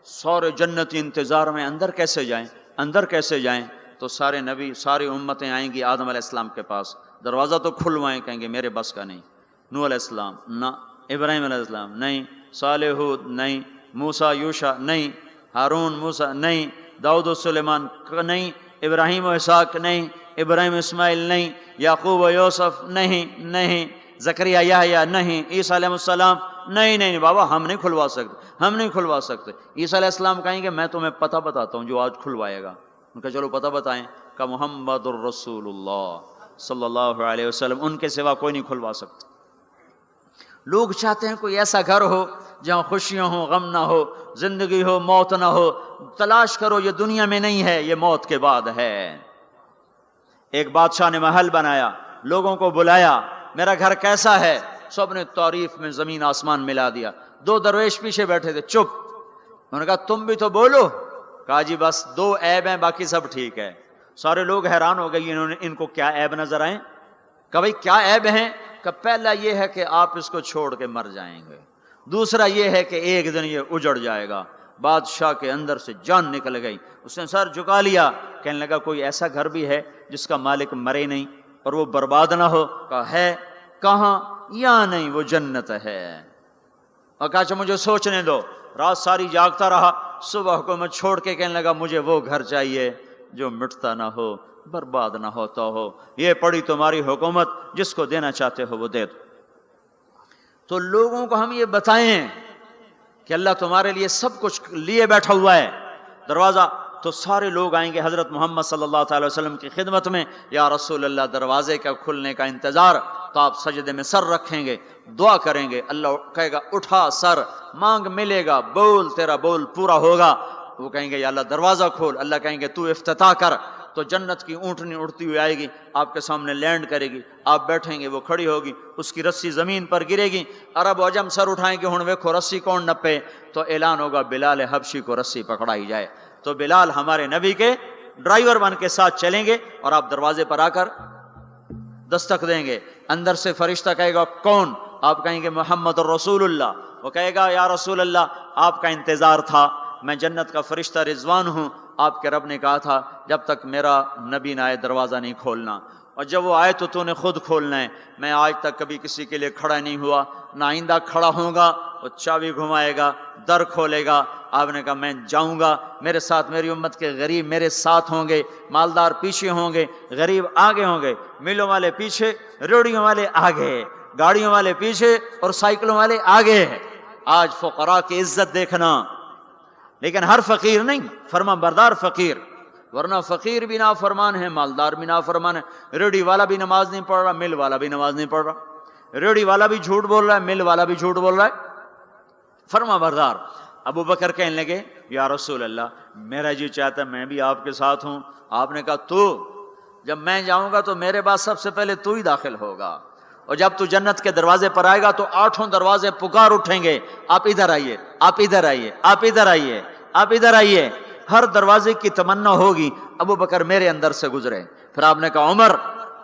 سارے جنتی انتظار میں اندر کیسے جائیں؟ تو سارے نبی، ساری امتیں آئیں گی آدم علیہ السلام کے پاس، دروازہ تو کھلوائیں، کہیں گے میرے بس کا نہیں۔ نوح علیہ السلام نہ، ابراہیم علیہ السلام نہیں، صالح ہود نہیں، موسیٰ یوشع نہیں، ہارون موسیٰ نہیں، داؤد و سلیمان نہیں، ابراہیم و اسحاق نہیں، ابراہیم اسماعیل نہیں، یعقوب و یوسف نہیں، زکریا یحییٰ نہیں، عیسیٰ علیہ السلام نہیں بابا، ہم نہیں کھلوا سکتے۔ عیسیٰ علیہ السلام کہیں گے میں تمہیں پتہ بتاتا ہوں جو آج کھلوائے گا۔ ان کا چلو پتہ بتائیں، کہ محمد الرسول اللہ صلی اللہ علیہ وسلم، ان کے سوا کوئی نہیں کھلوا سکتا۔ لوگ چاہتے ہیں کوئی ایسا گھر ہو جہاں خوشیاں ہوں، غم نہ ہو، زندگی ہو، موت نہ ہو۔ تلاش کرو، یہ دنیا میں نہیں ہے، یہ موت کے بعد ہے۔ ایک بادشاہ نے محل بنایا، لوگوں کو بلایا، میرا گھر کیسا ہے؟ سب نے تعریف میں زمین آسمان ملا دیا۔ 2 درویش پیچھے بیٹھے تھے، چپ۔ انہوں نے کہا تم بھی تو بولو۔ کہا جی بس 2 عیب ہیں، باقی سب ٹھیک ہے۔ سارے لوگ حیران ہو گئے، ان کو کیا عیب نظر آئے؟ کہ بھائی کیا عیب ہیں؟ کہ پہلا یہ ہے کہ آپ اس کو چھوڑ کے مر جائیں گے، دوسرا یہ ہے کہ ایک دن یہ اجڑ جائے گا۔ بادشاہ کے اندر سے جان نکل گئی، اس نے سر جھکا لیا، کہنے لگا کوئی ایسا گھر بھی ہے جس کا مالک مرے نہیں اور وہ برباد نہ ہو؟ کہا ہے۔ کہاں؟ یا نہیں، وہ جنت ہے۔ اور کہا اچھا مجھے سوچنے دو۔ رات ساری جاگتا رہا، صبح حکومت چھوڑ کے کہنے لگا مجھے وہ گھر چاہیے جو مٹتا نہ ہو، برباد نہ ہوتا ہو۔ یہ پڑی تمہاری حکومت، جس کو دینا چاہتے ہو وہ دے دو۔ تو لوگوں کو ہم یہ بتائیں کہ اللہ تمہارے لیے سب کچھ لیے بیٹھا ہوا ہے، دروازہ تو سارے لوگ آئیں گے حضرت محمد صلی اللہ تعالی وسلم کی خدمت میں، یا رسول اللہ دروازے کا کھلنے کا انتظار۔ تو آپ سجدے میں سر رکھیں گے، دعا کریں گے، اللہ کہے گا اٹھا سر، مانگ ملے گا، بول تیرا بول پورا ہوگا۔ وہ کہیں گے یا اللہ دروازہ کھول، اللہ کہیں گے تو افتتاح کر۔ تو جنت کی اونٹنی اڑتی ہوئی آئے گی، آپ کے سامنے لینڈ کرے گی، آپ بیٹھیں گے، وہ کھڑی ہوگی، اس کی رسی زمین پر گرے گی، عرب و عجم سر اٹھائیں گے، ہن ویکھو رسی کون نپے؟ تو اعلان ہوگا بلال حبشی کو رسی پکڑائی جائے۔ تو بلال ہمارے نبی کے ڈرائیور بن کے ساتھ چلیں گے، اور آپ دروازے پر آ کر دستک دیں گے۔ اندر سے فرشتہ کہے گا کون؟ آپ کہیں گے محمد الرسول اللہ۔ وہ کہے گا یا رسول اللہ آپ کا انتظار تھا، میں جنت کا فرشتہ رضوان ہوں، آپ کے رب نے کہا تھا جب تک میرا نبی نہ آئے دروازہ نہیں کھولنا، اور جب وہ آئے تو نے خود کھولنا ہے۔ میں آج تک کبھی کسی کے لیے کھڑا نہیں ہوا، نہ آئندہ کھڑا ہوں گا۔ وہ چابی گھمائے گا، در کھولے گا، آپ نے کہا میں جاؤں گا، میرے ساتھ میری امت کے غریب میرے ساتھ ہوں گے، مالدار پیچھے ہوں گے، غریب آگے ہوں گے، میلوں والے پیچھے، ریڑھیوں والے آگے، گاڑیوں والے پیچھے اور سائیکلوں والے آگے۔ آج فقراء کی عزت دیکھنا، لیکن ہر فقیر نہیں، فرما بردار فقیر، ورنہ فقیر بھی نافرمان ہے، مالدار بھی نافرمان ہے۔ ریڑھی والا بھی نماز نہیں پڑھ رہا، مل والا بھی نماز نہیں پڑھ رہا، ریڑھی والا بھی جھوٹ بول رہا ہے، مل والا بھی جھوٹ بول رہا ہے، فرما بردار۔ ابو بکر کہنے لگے یا رسول اللہ میرا جی چاہتا ہے میں بھی آپ کے ساتھ ہوں۔ آپ نے کہا تو جب میں جاؤں گا تو میرے بعد سب سے پہلے تو ہی داخل ہوگا، اور جب تو جنت کے دروازے پر آئے گا تو 8 دروازے پکار اٹھیں گے، آپ ادھر آئیے، آپ ادھر آئیے، آپ ادھر آئیے، آپ ادھر آئیے۔ ہر دروازے کی تمنا ہوگی ابو بکر میرے اندر سے گزرے۔ پھر آپ نے کہا عمر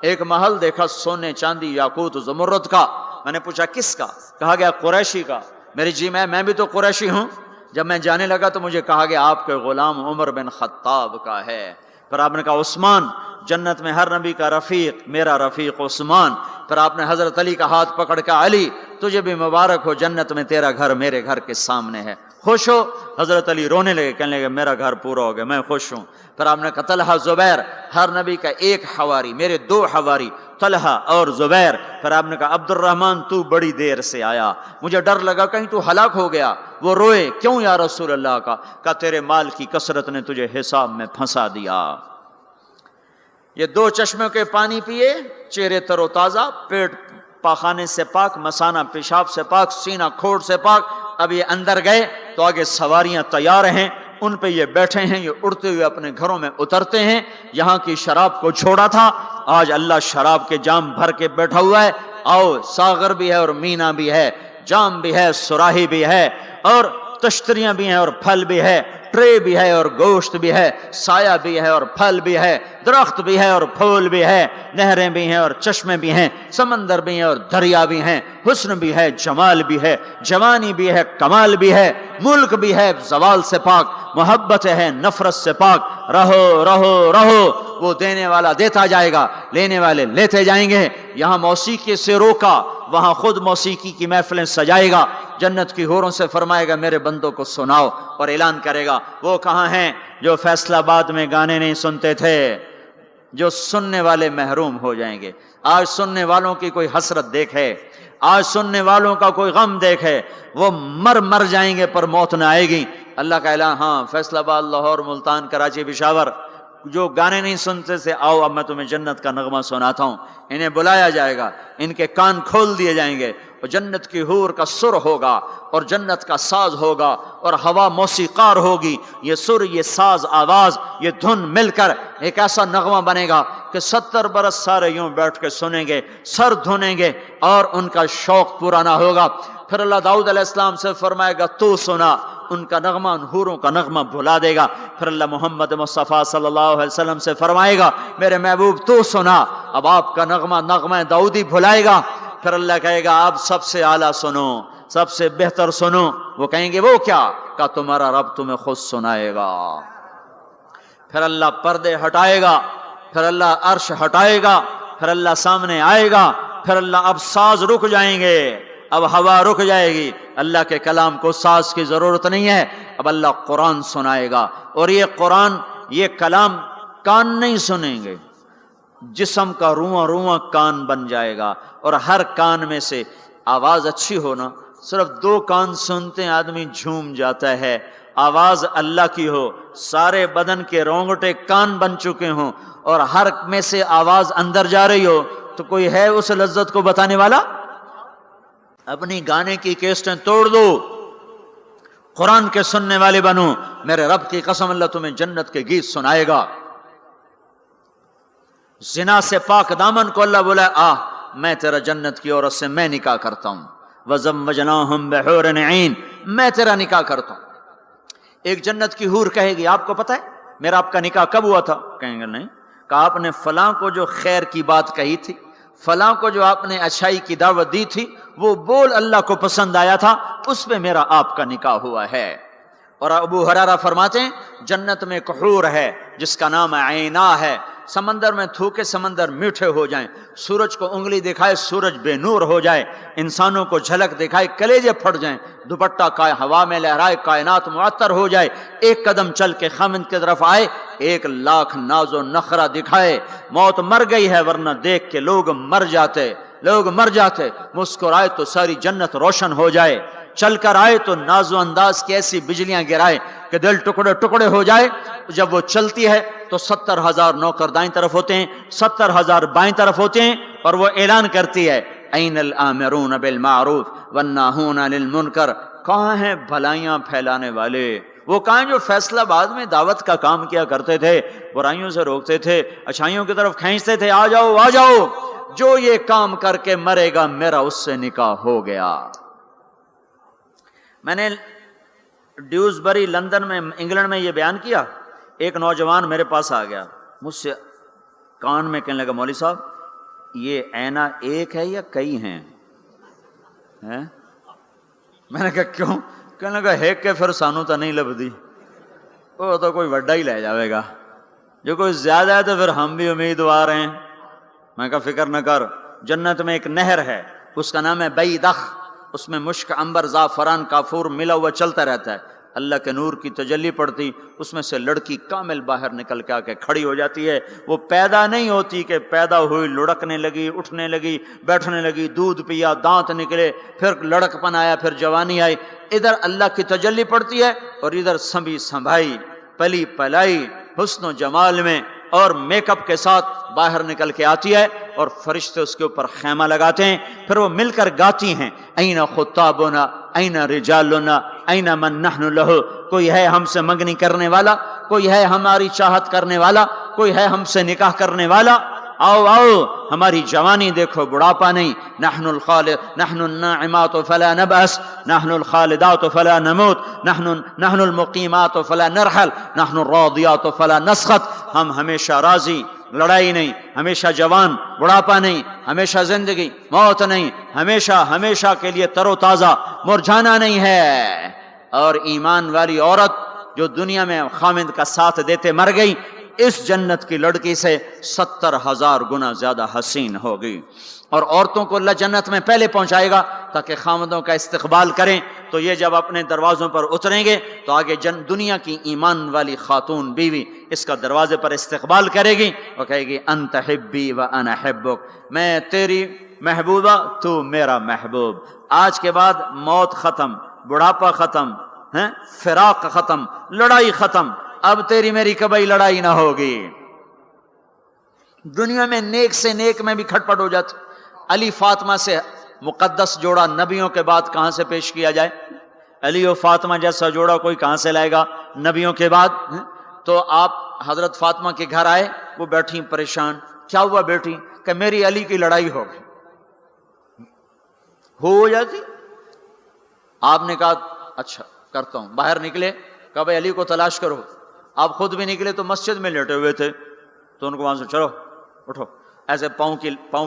ایک محل دیکھا سونے چاندی یاقوت زمرد کا۔ میں نے پوچھا کس کا؟ کہا گیا قریشی کا۔ میری جی میں بھی تو قریشی ہوں۔ جب میں جانے لگا تو مجھے کہا گیا آپ کے غلام عمر بن خطاب کا ہے۔ پھر آپ نے کہا عثمان، جنت میں ہر نبی کا رفیق، میرا رفیق عثمان۔ پھر آپ نے حضرت علی کا ہاتھ پکڑ کے علی تجھے بھی مبارک ہو، جنت میں تیرا گھر میرے گھر کے سامنے ہے، خوش ہو؟ حضرت علی رونے لگے، کہنے لگے میرا گھر پورا ہو گیا، میں خوش ہوں۔ پھر آپ نے کہا طلحہ زبیر، ہر نبی کا ایک حواری، میرے 2 حواری طلحہ اور زبیر۔ پھر آپ نے کہا عبد الرحمن تو بڑی دیر سے آیا، مجھے ڈر لگا کہیں تو ہلاک ہو گیا۔ وہ روئے، کیوں یا رسول اللہ کا؟ کہا تیرے مال کی کثرت نے تجھے حساب میں پھنسا دیا۔ یہ 2 چشموں کے پانی پیے، چہرے تر و تازہ، پیٹ پاخانے سے پاک، مثانہ پیشاب سے پاک، سینہ کھوڑ سے پاک۔ اب یہ اندر گئے تو آگے سواریاں تیار ہیں، ان پہ یہ بیٹھے ہیں، یہ اڑتے ہوئے اپنے گھروں میں اترتے ہیں۔ یہاں کی شراب کو چھوڑا تھا، آج اللہ شراب کے جام بھر کے بیٹھا ہوا ہے۔ آؤ، ساغر بھی ہے اور مینا بھی ہے، جام بھی ہے، سراہی بھی ہے، اور تشتریاں بھی ہیں اور پھل بھی ہے، ٹرے بھی ہے اور گوشت بھی ہے، سایہ بھی ہے اور پھل بھی ہے، درخت بھی ہے اور پھول بھی ہے، نہریں بھی ہیں اور چشمے بھی ہیں، سمندر بھی ہیں اور دریا بھی ہیں، حسن بھی ہے، جمال بھی ہے، جوانی بھی ہے، کمال بھی ہے، ملک بھی ہے زوال سے پاک، محبت ہے نفرت سے پاک، رہو رہو رہو، وہ دینے والا دیتا جائے گا، لینے والے لیتے جائیں گے۔ یہاں موسیقی سے روکا، وہاں خود موسیقی کی محفلیں سجائے گا، جنت کی حوروں سے فرمائے گا میرے بندوں کو سناؤ، اور اعلان کرے گا وہ کہاں ہیں جو فیصلہ آباد میں گانے نہیں سنتے تھے، جو سننے والے محروم ہو جائیں گے۔ آج سننے والوں کی کوئی حسرت دیکھے، آج سننے والوں کا کوئی غم دیکھے، وہ مر جائیں گے پر موت نہ آئے گی۔ اللہ کا اعلان، ہاں فیصلہ آباد، لاہور، ملتان، کراچی، پشاور، جو گانے نہیں سنتے سے آؤ اب میں تمہیں جنت کا نغمہ سناتا ہوں۔ انہیں بلایا جائے گا، ان کے کان کھول دیے جائیں گے، اور جنت کی حور کا سر ہوگا اور جنت کا ساز ہوگا اور ہوا موسیقار ہوگی۔ یہ سر، یہ ساز، آواز، یہ دھن مل کر ایک ایسا نغمہ بنے گا کہ 70 برس سارے یوں بیٹھ کے سنیں گے، سر دھنیں گے اور ان کا شوق پورا نہ ہوگا۔ پھر اللہ داؤد علیہ السلام سے فرمائے گا تو سنا، ان کا نغمہ، ان حوروں کا نغمہ بھلا دے گا۔ پھر اللہ محمد مصطفیٰ صلی اللہ علیہ وسلم سے فرمائے گا میرے محبوب تو سنا، اب آپ کا نغمہ داؤدی بھلائے گا۔ پھر اللہ کہے گا آپ سب سے اعلیٰ سنو، سب سے بہتر سنو۔ وہ کہیں گے وہ کیا؟ کہ تمہارا رب تمہیں خود سنائے گا۔ پھر اللہ پردے ہٹائے گا، پھر اللہ عرش ہٹائے گا، پھر اللہ سامنے آئے گا، پھر اللہ اب ساز رک جائیں گے، اب ہوا رک جائے گی، اللہ کے کلام کو ساز کی ضرورت نہیں ہے، اب اللہ قرآن سنائے گا۔ اور یہ قرآن، یہ کلام کان نہیں سنیں گے، جسم کا رواں رواں کان بن جائے گا، اور ہر کان میں سے آواز اچھی ہونا، صرف 2 کان سنتے ہیں آدمی جھوم جاتا ہے، آواز اللہ کی ہو، سارے بدن کے رونگٹے کان بن چکے ہوں، اور ہر میں سے آواز اندر جا رہی ہو، تو کوئی ہے اس لذت کو بتانے والا؟ اپنی گانے کی کیسٹیں توڑ دو، قرآن کے سننے والے بنو، میرے رب کی قسم اللہ تمہیں جنت کے گیت سنائے گا۔ زنا سے پاک دامن کو اللہ بولا میں تیرا جنت کی عورت سے میں نکاح کرتا ہوں، وَزَوَّجْنَاهُمْ بِحُورٍ عِينٍ، میں تیرا نکاح کرتا ہوں۔ ایک جنت کی حور کہے گی آپ کو پتہ ہے میرا آپ کا نکاح کب ہوا تھا؟ کہیں گے نہیں۔ کہا آپ نے فلاں کو جو خیر کی بات کہی تھی، فلاں کو جو آپ نے اچھائی کی دعوت دی تھی، وہ بول اللہ کو پسند آیا تھا، اس پہ میرا آپ کا نکاح ہوا ہے۔ اور ابو ہریرہ فرماتے ہیں جنت میں ایک حور ہے جس کا نام عینا ہے، سمندر میں تھوکے سمندر میٹھے ہو جائیں، سورج کو انگلی دکھائے سورج بے نور ہو جائے، انسانوں کو جھلک دکھائے کلیجے پھٹ جائیں، دوپٹہ ہوا میں لہرائے کائنات معطر ہو جائے، ایک قدم چل کے خاوند کی طرف آئے، 1,00,000 ناز و نخرہ دکھائے، موت مر گئی ہے ورنہ دیکھ کے لوگ مر جاتے، مسکرائے تو ساری جنت روشن ہو جائے، چل کر آئے تو ناز و انداز کی ایسی بجلیاں گرائے کہ دل ٹکڑے ٹکڑے ہو جائے۔ جب وہ چلتی ہے تو 70,000 نوکر دائیں طرف ہوتے ہیں، 70,000 بائیں طرف ہوتے ہیں، اور وہ اعلان کرتی ہے این الآمرون بالمعروف والناہون عن المنکر، کہاں ہیں بھلائیاں پھیلانے والے، وہ کہاں جو فیصلہ آباد میں دعوت کا کام کیا کرتے تھے، برائیوں سے روکتے تھے، اچھائیوں کی طرف کھینچتے تھے، آ جاؤ آ جاؤ، جو یہ کام کر کے مرے گا میرا اس سے نکاح ہو گیا۔ میں نے ڈیوزبری لندن میں انگلینڈ میں یہ بیان کیا، ایک نوجوان میرے پاس آ گیا، مجھ سے کان میں کہنے لگا مولوی صاحب یہ عینہ ایک ہے یا کئی ہیں؟ میں نے کہا کیوں؟ کہنے لگا ہے کہ پھر سانو تو نہیں لبدی، وہ تو کوئی وڈا ہی لے جاوے گا، جو کوئی زیادہ ہے تو پھر ہم بھی امیدوار ہیں۔ میں کہا فکر نہ کر، جنت میں ایک نہر ہے اس کا نام ہے بیدخ، اس میں مشک، عنبر، زعفران، کافور ملا ہوا چلتا رہتا ہے، اللہ کے نور کی تجلی پڑتی، اس میں سے لڑکی کامل باہر نکل کے آ کے کھڑی ہو جاتی ہے۔ وہ پیدا نہیں ہوتی کہ پیدا ہوئی لڑکنے لگی، اٹھنے لگی، بیٹھنے لگی، دودھ پیا، دانت نکلے، پھر لڑک پن آیا، پھر جوانی آئی، ادھر اللہ کی تجلی پڑتی ہے اور ادھر سنبھی سنبھائی، پلی پلائی، حسن و جمال میں اور میک اپ کے ساتھ باہر نکل کے آتی ہے، اور فرشتے اس کے اوپر خیمہ لگاتے ہیں، پھر وہ مل کر گاتی ہیں این خطابنا این رجالنا این من نحن لہ، کوئی ہے ہم سے منگنی کرنے والا، کوئی ہے ہماری چاہت کرنے والا، کوئی ہے ہم سے نکاح کرنے والا۔ آؤ آؤ ہماری جوانی دیکھو بڑھاپا نہیں. نحن الخالد نحن الناعمات فلا نبأس نحن الخالدات فلا نموت نحن المقیمات فلا نرحل نحن الراضیات فلا نسخط. ہم ہمیشہ راضی، لڑائی نہیں، ہمیشہ جوان، بڑھاپا نہیں، ہمیشہ زندگی، موت نہیں، ہمیشہ ہمیشہ کے لیے تر و تازہ، مرجھانا نہیں ہے. اور ایمان والی عورت جو دنیا میں خامد کا ساتھ دیتے مر گئی، اس جنت کی لڑکی سے 70,000 گنا زیادہ حسین ہوگی. اور عورتوں کو اللہ جنت میں پہلے پہنچائے گا تاکہ خامدوں کا استقبال کریں. تو یہ جب اپنے دروازوں پر اتریں گے تو آگے دنیا کی ایمان والی خاتون بیوی اس کا دروازے پر استقبال کرے گی. وہ کہے گی انت حبی و انا حبک، میں تیری محبوبہ تو میرا محبوب. آج کے بعد موت ختم، بڑھاپا ختم، فراق ختم، لڑائی ختم. اب تیری میری کبھی لڑائی نہ ہوگی. دنیا میں نیک سے نیک میں بھی کھٹپٹ ہو جاتی. علی فاطمہ سے مقدس جوڑا نبیوں کے بعد کہاں سے پیش کیا جائے؟ علی و فاطمہ جیسا جوڑا کوئی کہاں سے لائے گا نبیوں کے بعد؟ تو آپ حضرت فاطمہ کے گھر آئے، وہ بیٹھی پریشان. کیا ہوا بیٹی؟ کہ میری علی کی لڑائی ہو گئی. ہو جاتی. آپ نے کہا اچھا کرتا ہوں. باہر نکلے، کہا بھائی علی کو تلاش کرو. آپ خود بھی نکلے تو مسجد میں لیٹے ہوئے تھے، تو ان کو وہاں سے چلو اٹھو، ایسے پاؤں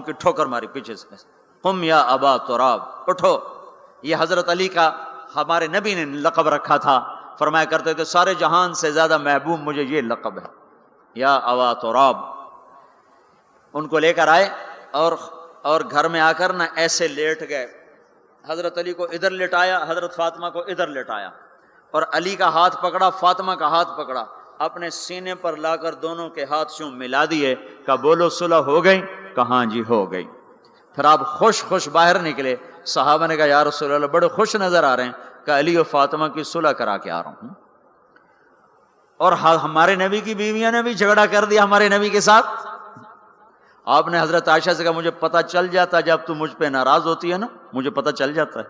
کی ٹھوکر ماری پیچھے سے. قم یا ابا تراب، اٹھو. یہ حضرت علی کا ہمارے نبی نے لقب رکھا تھا. فرمایا کرتے تھے سارے جہان سے زیادہ محبوب مجھے یہ لقب ہے، یا ابا تراب. ان کو لے کر آئے اور گھر میں آ کر نہ ایسے لیٹ گئے. حضرت علی کو ادھر لٹایا، حضرت فاطمہ کو ادھر لٹایا، اور علی کا ہاتھ پکڑا، فاطمہ کا ہاتھ پکڑا، اپنے سینے پر لا کر دونوں کے ہاتھ یوں ملا دیے. کہا بولو صلح ہو گئی؟ کہاں جی ہو گئی. پھر آپ خوش باہر نکلے. صحابہ نے کہا یا رسول اللہ بڑے خوش نظر آ رہے ہیں. کہ علی و فاطمہ کی صلح کرا کے آ رہا ہوں. اور ہمارے نبی کی بیویاں نے بھی جھگڑا کر دیا ہمارے نبی کے ساتھ. آپ نے حضرت عائشہ سے کہا مجھے پتہ چل جاتا جب تو مجھ پہ ناراض ہوتی ہے نا، مجھے پتہ چل جاتا ہے،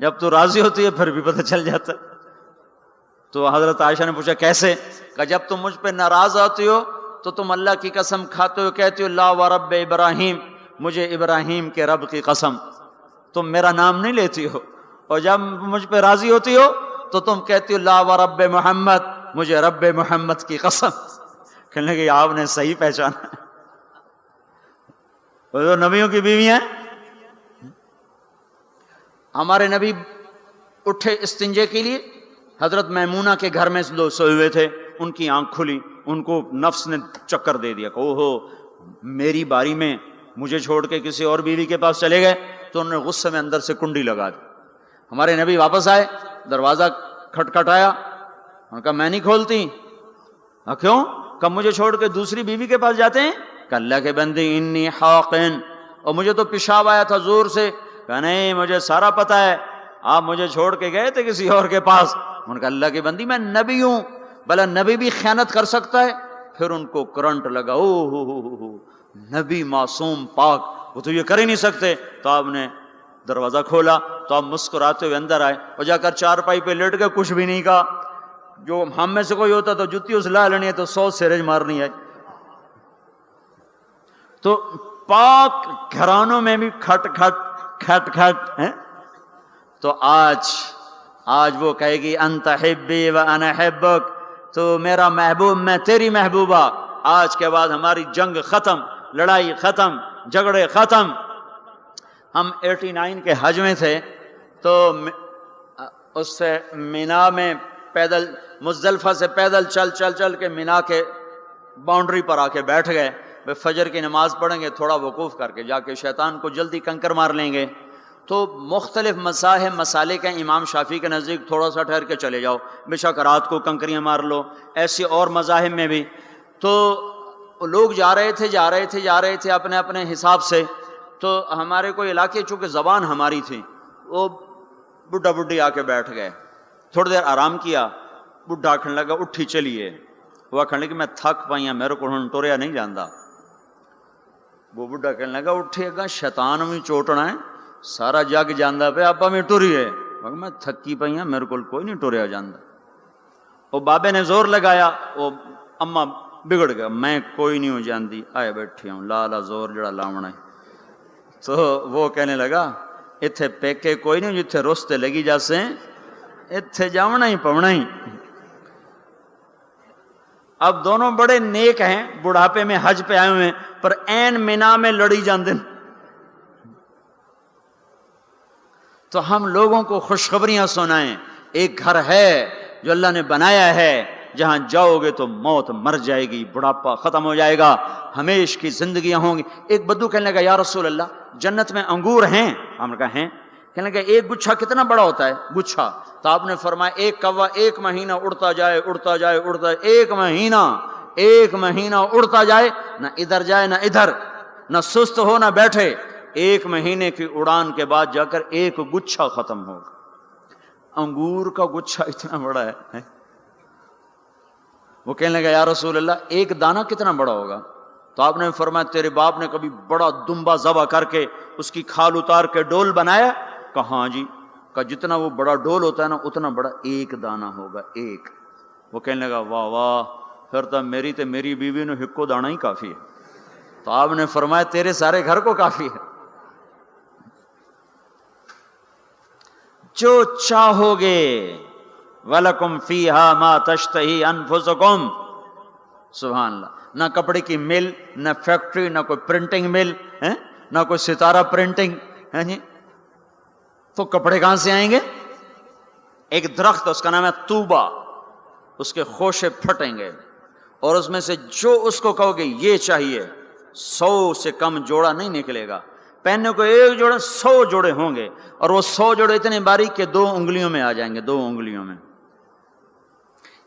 جب تو راضی ہوتی ہے پھر بھی پتہ چل جاتا ہے. تو حضرت عائشہ نے پوچھا کیسے؟ کہ جب تم مجھ پہ ناراض ہوتی ہو تو تم اللہ کی قسم کھاتے ہو، کہتی ہو لا و رب ابراہیم، مجھے ابراہیم کے رب کی قسم. تم میرا نام نہیں لیتی ہو. اور جب مجھ پہ راضی ہوتی ہو تو تم کہتی ہو لا و رب محمد، مجھے رب محمد کی قسم. کہنے لگے آپ نے صحیح پہچانا. وہ نبیوں کی بیویاں. ہمارے نبی اٹھے استنجے کے لیے، حضرت میمونہ کے گھر میں لوگ سوئے ہوئے تھے. ان کی آنکھ کھلی، ان کو نفس نے چکر دے دیا کہ اوہو میری باری میں مجھے چھوڑ کے کسی اور بیوی کے پاس چلے گئے. تو انہوں نے غصے میں اندر سے کنڈی لگا دی. ہمارے نبی واپس آئے، دروازہ کھٹکھٹایا. انہوں نے کہا میں نہیں کھولتی. کیوں؟ کہ مجھے چھوڑ کے دوسری بیوی کے پاس جاتے ہیں؟ کہ اللہ کے بندے انی حاقن، اور مجھے تو پیشاب آیا تھا زور سے. کہ نہیں مجھے سارا پتہ ہے، آپ مجھے چھوڑ کے گئے تھے کسی اور کے پاس. انہوں نے کہا اللہ کی بندی میں نبی ہوں، بھلا نبی بھی خیانت کر سکتا ہے؟ پھر ان کو کرنٹ لگا. او نبی معصوم پاک، وہ تو یہ کر ہی نہیں سکتے. تو آپ نے دروازہ کھولا تو آپ مسکراتے ہوئے اندر آئے اور جا کر چارپائی پہ لیٹ گئے. کچھ بھی نہیں کہا. جو ہم میں سے کوئی ہوتا تو جتی اس لا لینی ہے تو 100 سیرج مارنی ہے. تو پاک گھرانوں میں بھی کھٹ کھٹ ہیں. تو آج وہ کہے گی انت حبی و انا حبک، تو میرا محبوب میں تیری محبوبہ. آج کے بعد ہماری جنگ ختم، لڑائی ختم، جھگڑے ختم. ہم 89 کے حج میں تھے تو اس سے مینا میں پیدل، مزدلفہ سے پیدل چل کے مینا کے باؤنڈری پر آ کے بیٹھ گئے. فجر کی نماز پڑھیں گے، تھوڑا وقوف کر کے جا کے شیطان کو جلدی کنکر مار لیں گے. تو مختلف مذاہب مسالے کے امام شافعی کے نزدیک تھوڑا سا ٹھہر کے چلے جاؤ، بے شک رات کو کنکریاں مار لو. ایسی اور مذاہب میں بھی. تو لوگ جا رہے تھے اپنے اپنے حساب سے. تو ہمارے کوئی علاقے چونکہ زبان ہماری تھی، وہ بڈھا بڈھی آ کے بیٹھ گئے. تھوڑی دیر آرام کیا، بڈھا آکھنے لگا اٹھی چلیے. وہ آکھنے لگا میں تھک پائیاں، میرے کو ہن ٹوریا نہیں جاندا. وہ بڈھا کہنے لگا اٹھے گا شیطان بھی چوٹنا ہے، سارا جگ جاندا پہ آپ میں ٹریے. میں تھکی پئی ہاں، میرے کو کوئی نہیں ٹریا جاندا. وہ بابے نے زور لگایا، وہ اما بگڑ گیا، میں کوئی نہیں ہوں جاندی، آئے بیٹھے ہوں لالا زور جڑا لاونا ہے۔ تو وہ کہنے لگا اتھے پیکے کوئی نہیں جتھے رستے لگی جاسے اتھے جاونا ہی پونا ہی۔ اب دونوں بڑے نیک ہیں، بڑھاپے میں حج پہ آئے ہوئے ہیں، پر این مینا میں لڑی جاندن۔ تو ہم لوگوں کو خوشخبریاں سنائیں، ایک گھر ہے جو اللہ نے بنایا ہے، جہاں جاؤ گے تو موت مر جائے گی، بڑھاپا ختم ہو جائے گا، ہمیشہ کی زندگیاں ہوں گی۔ ایک بدو کہنے لگا یا رسول اللہ جنت میں انگور ہیں؟ ہم نے کہا ہیں۔ کہنے لگا ایک گچھا کتنا بڑا ہوتا ہے؟ گچھا۔ تو آپ نے فرمایا ایک کوا 1 مہینہ اڑتا جائے اڑتا جائے اڑتا جائے، 1 مہینہ اڑتا جائے، نہ ادھر جائے نہ ادھر، نہ سست ہو نہ بیٹھے، 1 مہینے کی اڑان کے بعد جا کر ایک گچھا ختم ہوگا۔ انگور کا گچھا اتنا بڑا ہے۔ وہ کہنے لگا یا رسول اللہ ایک دانہ کتنا بڑا ہوگا؟ تو آپ نے فرمایا تیرے باپ نے کبھی بڑا دمبا ذبح کر کے اس کی کھال اتار کے ڈول بنایا؟ کہا ہاں جی۔ کہا جتنا وہ بڑا ڈول ہوتا ہے نا اتنا بڑا ایک دانہ ہوگا، ایک۔ وہ کہنے لگا واہ واہ، پھر تو میری بیوی نے ہکو دانہ ہی کافی ہے۔ تو آپ نے فرمایا تیرے سارے گھر کو کافی ہے۔ جو چاہو گے وَلَكُمْ فِيهَا مَا تَشْتَهِي أَنفُسُكُمْ، سبحان اللہ۔ نہ کپڑے کی مل، نہ فیکٹری، نہ کوئی پرنٹنگ مل، نہ کوئی ستارہ پرنٹنگ، تو کپڑے کہاں سے آئیں گے؟ ایک درخت اس کا نام ہے طوبہ، اس کے خوشے پھٹیں گے اور اس میں سے جو اس کو کہو گے یہ چاہیے 100 سے کم جوڑا نہیں نکلے گا۔ پہننے کو ایک جوڑے 100 جوڑے ہوں گے، اور وہ 100 جوڑے اتنے باریک کہ 2 انگلیوں میں آ جائیں گے، 2 انگلیوں میں۔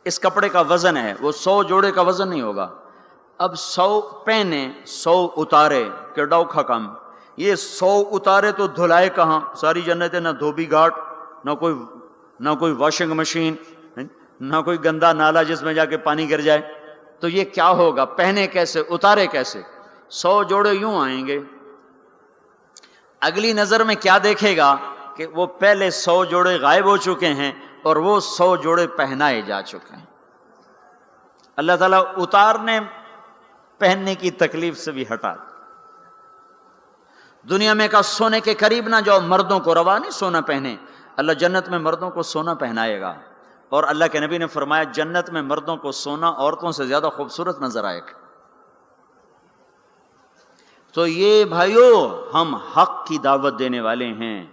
اس کپڑے کا وزن ہے، وہ 100 جوڑے کا وزن نہیں ہوگا۔ اب 100 پہنے 100 اتارے کہ ڈوکھا کم، یہ 100 اتارے تو دھلائے کہاں؟ ساری جنت ہے، نہ دھوبی گھاٹ، نہ کوئی واشنگ مشین، نہ کوئی گندا نالا جس میں جا کے پانی گر جائے، تو یہ کیا ہوگا؟ پہنے کیسے، اتارے کیسے؟ 100 جوڑے یوں آئیں گے۔ اگلی نظر میں کیا دیکھے گا کہ وہ پہلے 100 جوڑے غائب ہو چکے ہیں اور وہ 100 جوڑے پہنائے جا چکے ہیں۔ اللہ تعالیٰ اتارنے پہننے کی تکلیف سے بھی ہٹا۔ دنیا میں کا سونے کے قریب نہ جاؤ، مردوں کو روا نہیں سونا پہنے، اللہ جنت میں مردوں کو سونا پہنائے گا۔ اور اللہ کے نبی نے فرمایا جنت میں مردوں کو سونا عورتوں سے زیادہ خوبصورت نظر آئے گا۔ تو یہ بھائیو ہم حق کی دعوت دینے والے ہیں۔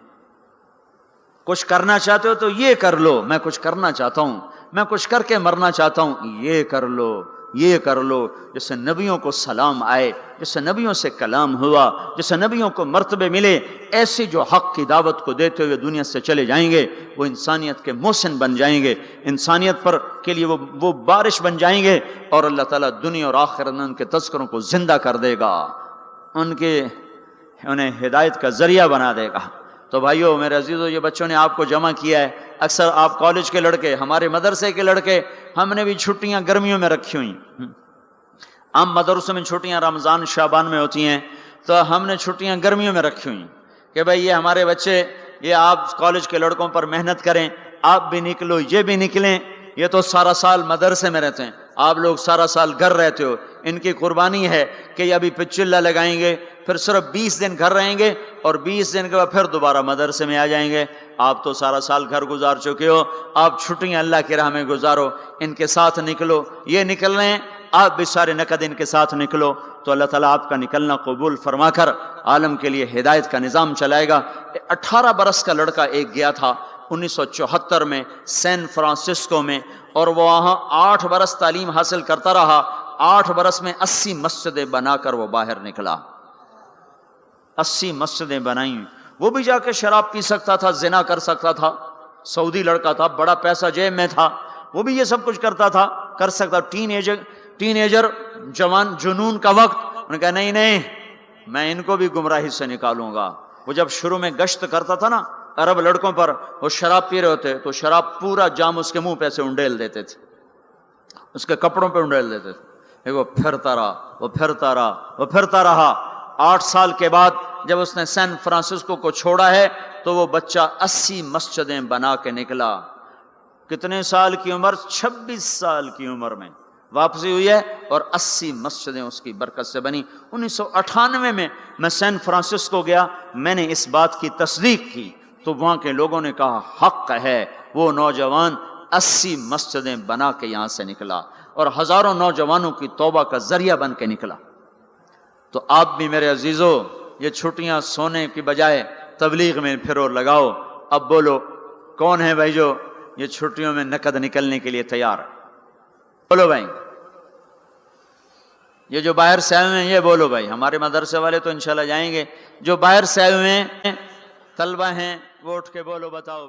کچھ کرنا چاہتے ہو تو یہ کر لو، میں کچھ کرنا چاہتا ہوں، میں کچھ کر کے مرنا چاہتا ہوں، یہ کر لو، یہ کر لو۔ جس سے نبیوں کو سلام آئے، جس سے نبیوں سے کلام ہوا، جس سے نبیوں کو مرتبے ملے، ایسی جو حق کی دعوت کو دیتے ہوئے دنیا سے چلے جائیں گے، وہ انسانیت کے محسن بن جائیں گے، انسانیت پر کے لیے وہ بارش بن جائیں گے، اور اللہ تعالیٰ دنیا اور آخرت میں ان کے تذکروں کو زندہ کر دے گا، انہیں ہدایت کا ذریعہ بنا دے گا۔ تو بھائیو میرے عزیزو، یہ بچوں نے آپ کو جمع کیا ہے، اکثر آپ کالج کے لڑکے، ہمارے مدرسے کے لڑکے، ہم نے بھی چھٹیاں گرمیوں میں رکھی ہوئی۔ عام مدرسوں میں چھٹیاں رمضان شعبان میں ہوتی ہیں، تو ہم نے چھٹیاں گرمیوں میں رکھی ہوئی کہ بھائی یہ ہمارے بچے، یہ آپ کالج کے لڑکوں پر محنت کریں، آپ بھی نکلو، یہ بھی نکلیں، یہ تو سارا سال مدرسے میں رہتے ہیں، آپ لوگ سارا سال گھر رہتے ہو، ان کی قربانی ہے کہ یہ ابھی پچلا لگائیں گے، پھر صرف 20 دن گھر رہیں گے اور 20 دن کے بعد پھر دوبارہ مدرسے میں آ جائیں گے۔ آپ تو سارا سال گھر گزار چکے ہو، آپ چھٹیاں اللہ کی راہ میں گزارو، ان کے ساتھ نکلو، یہ نکل رہے ہیں، آپ بھی سارے نقد ان کے ساتھ نکلو، تو اللہ تعالیٰ آپ کا نکلنا قبول فرما کر عالم کے لیے ہدایت کا نظام چلائے گا۔ 18 برس کا لڑکا ایک گیا تھا 1974 میں سین فرانسسکو میں، اور وہ وہاں 8 برس تعلیم حاصل کرتا رہا، 8 برس میں 80 مسجدیں بنا کر وہ باہر نکلا، 80 مسجدیں بنائیں۔ وہ بھی جا کے شراب پی سکتا تھا، زنا کر سکتا تھا، سعودی لڑکا تھا، بڑا پیسہ جیب میں تھا، وہ بھی یہ سب کچھ کرتا تھا، کر سکتا۔ ٹین ایجر جوان جنون کا وقت، انہوں نے کہا نہیں نہیں، میں ان کو بھی گمراہی سے نکالوں گا۔ وہ جب شروع میں گشت کرتا تھا نا عرب لڑکوں پر، وہ شراب پی رہے ہوتے تو شراب پورا جام اس کے منہ پہ سے انڈیل دیتے تھے، اس کے کپڑوں پہ انڈیل دیتے تھے۔ وہ پھرتا رہا، وہ پھرتا رہا، وہ پھرتا رہا۔ 8 سال کے بعد جب اس نے سین فرانسسکو کو چھوڑا ہے تو وہ بچہ 80 مسجدیں بنا کے نکلا۔ کتنے سال کی عمر؟ 26 سال کی عمر میں واپسی ہوئی ہے اور 80 مسجدیں اس کی برکت سے بنی۔ 1998 میں میں سین فرانسسکو گیا، میں نے اس بات کی تصدیق کی تو وہاں کے لوگوں نے کہا حق ہے، وہ نوجوان 80 مسجدیں بنا کے یہاں سے نکلا اور ہزاروں نوجوانوں کی توبہ کا ذریعہ بن کے نکلا۔ تو آپ بھی میرے عزیزو یہ چھٹیاں سونے کی بجائے تبلیغ میں پھرو لگاؤ۔ اب بولو کون ہے بھائی جو یہ چھٹیوں میں نقد نکلنے کے لیے تیار ہے؟ بولو بھائی، یہ جو باہر سے آئے ہوئے ہیں یہ بولو بھائی۔ ہمارے مدرسے والے تو انشاءاللہ جائیں گے، جو باہر سے آئے ہوئے ہیں طلبہ ہیں وہ اٹھ کے بولو، بتاؤ۔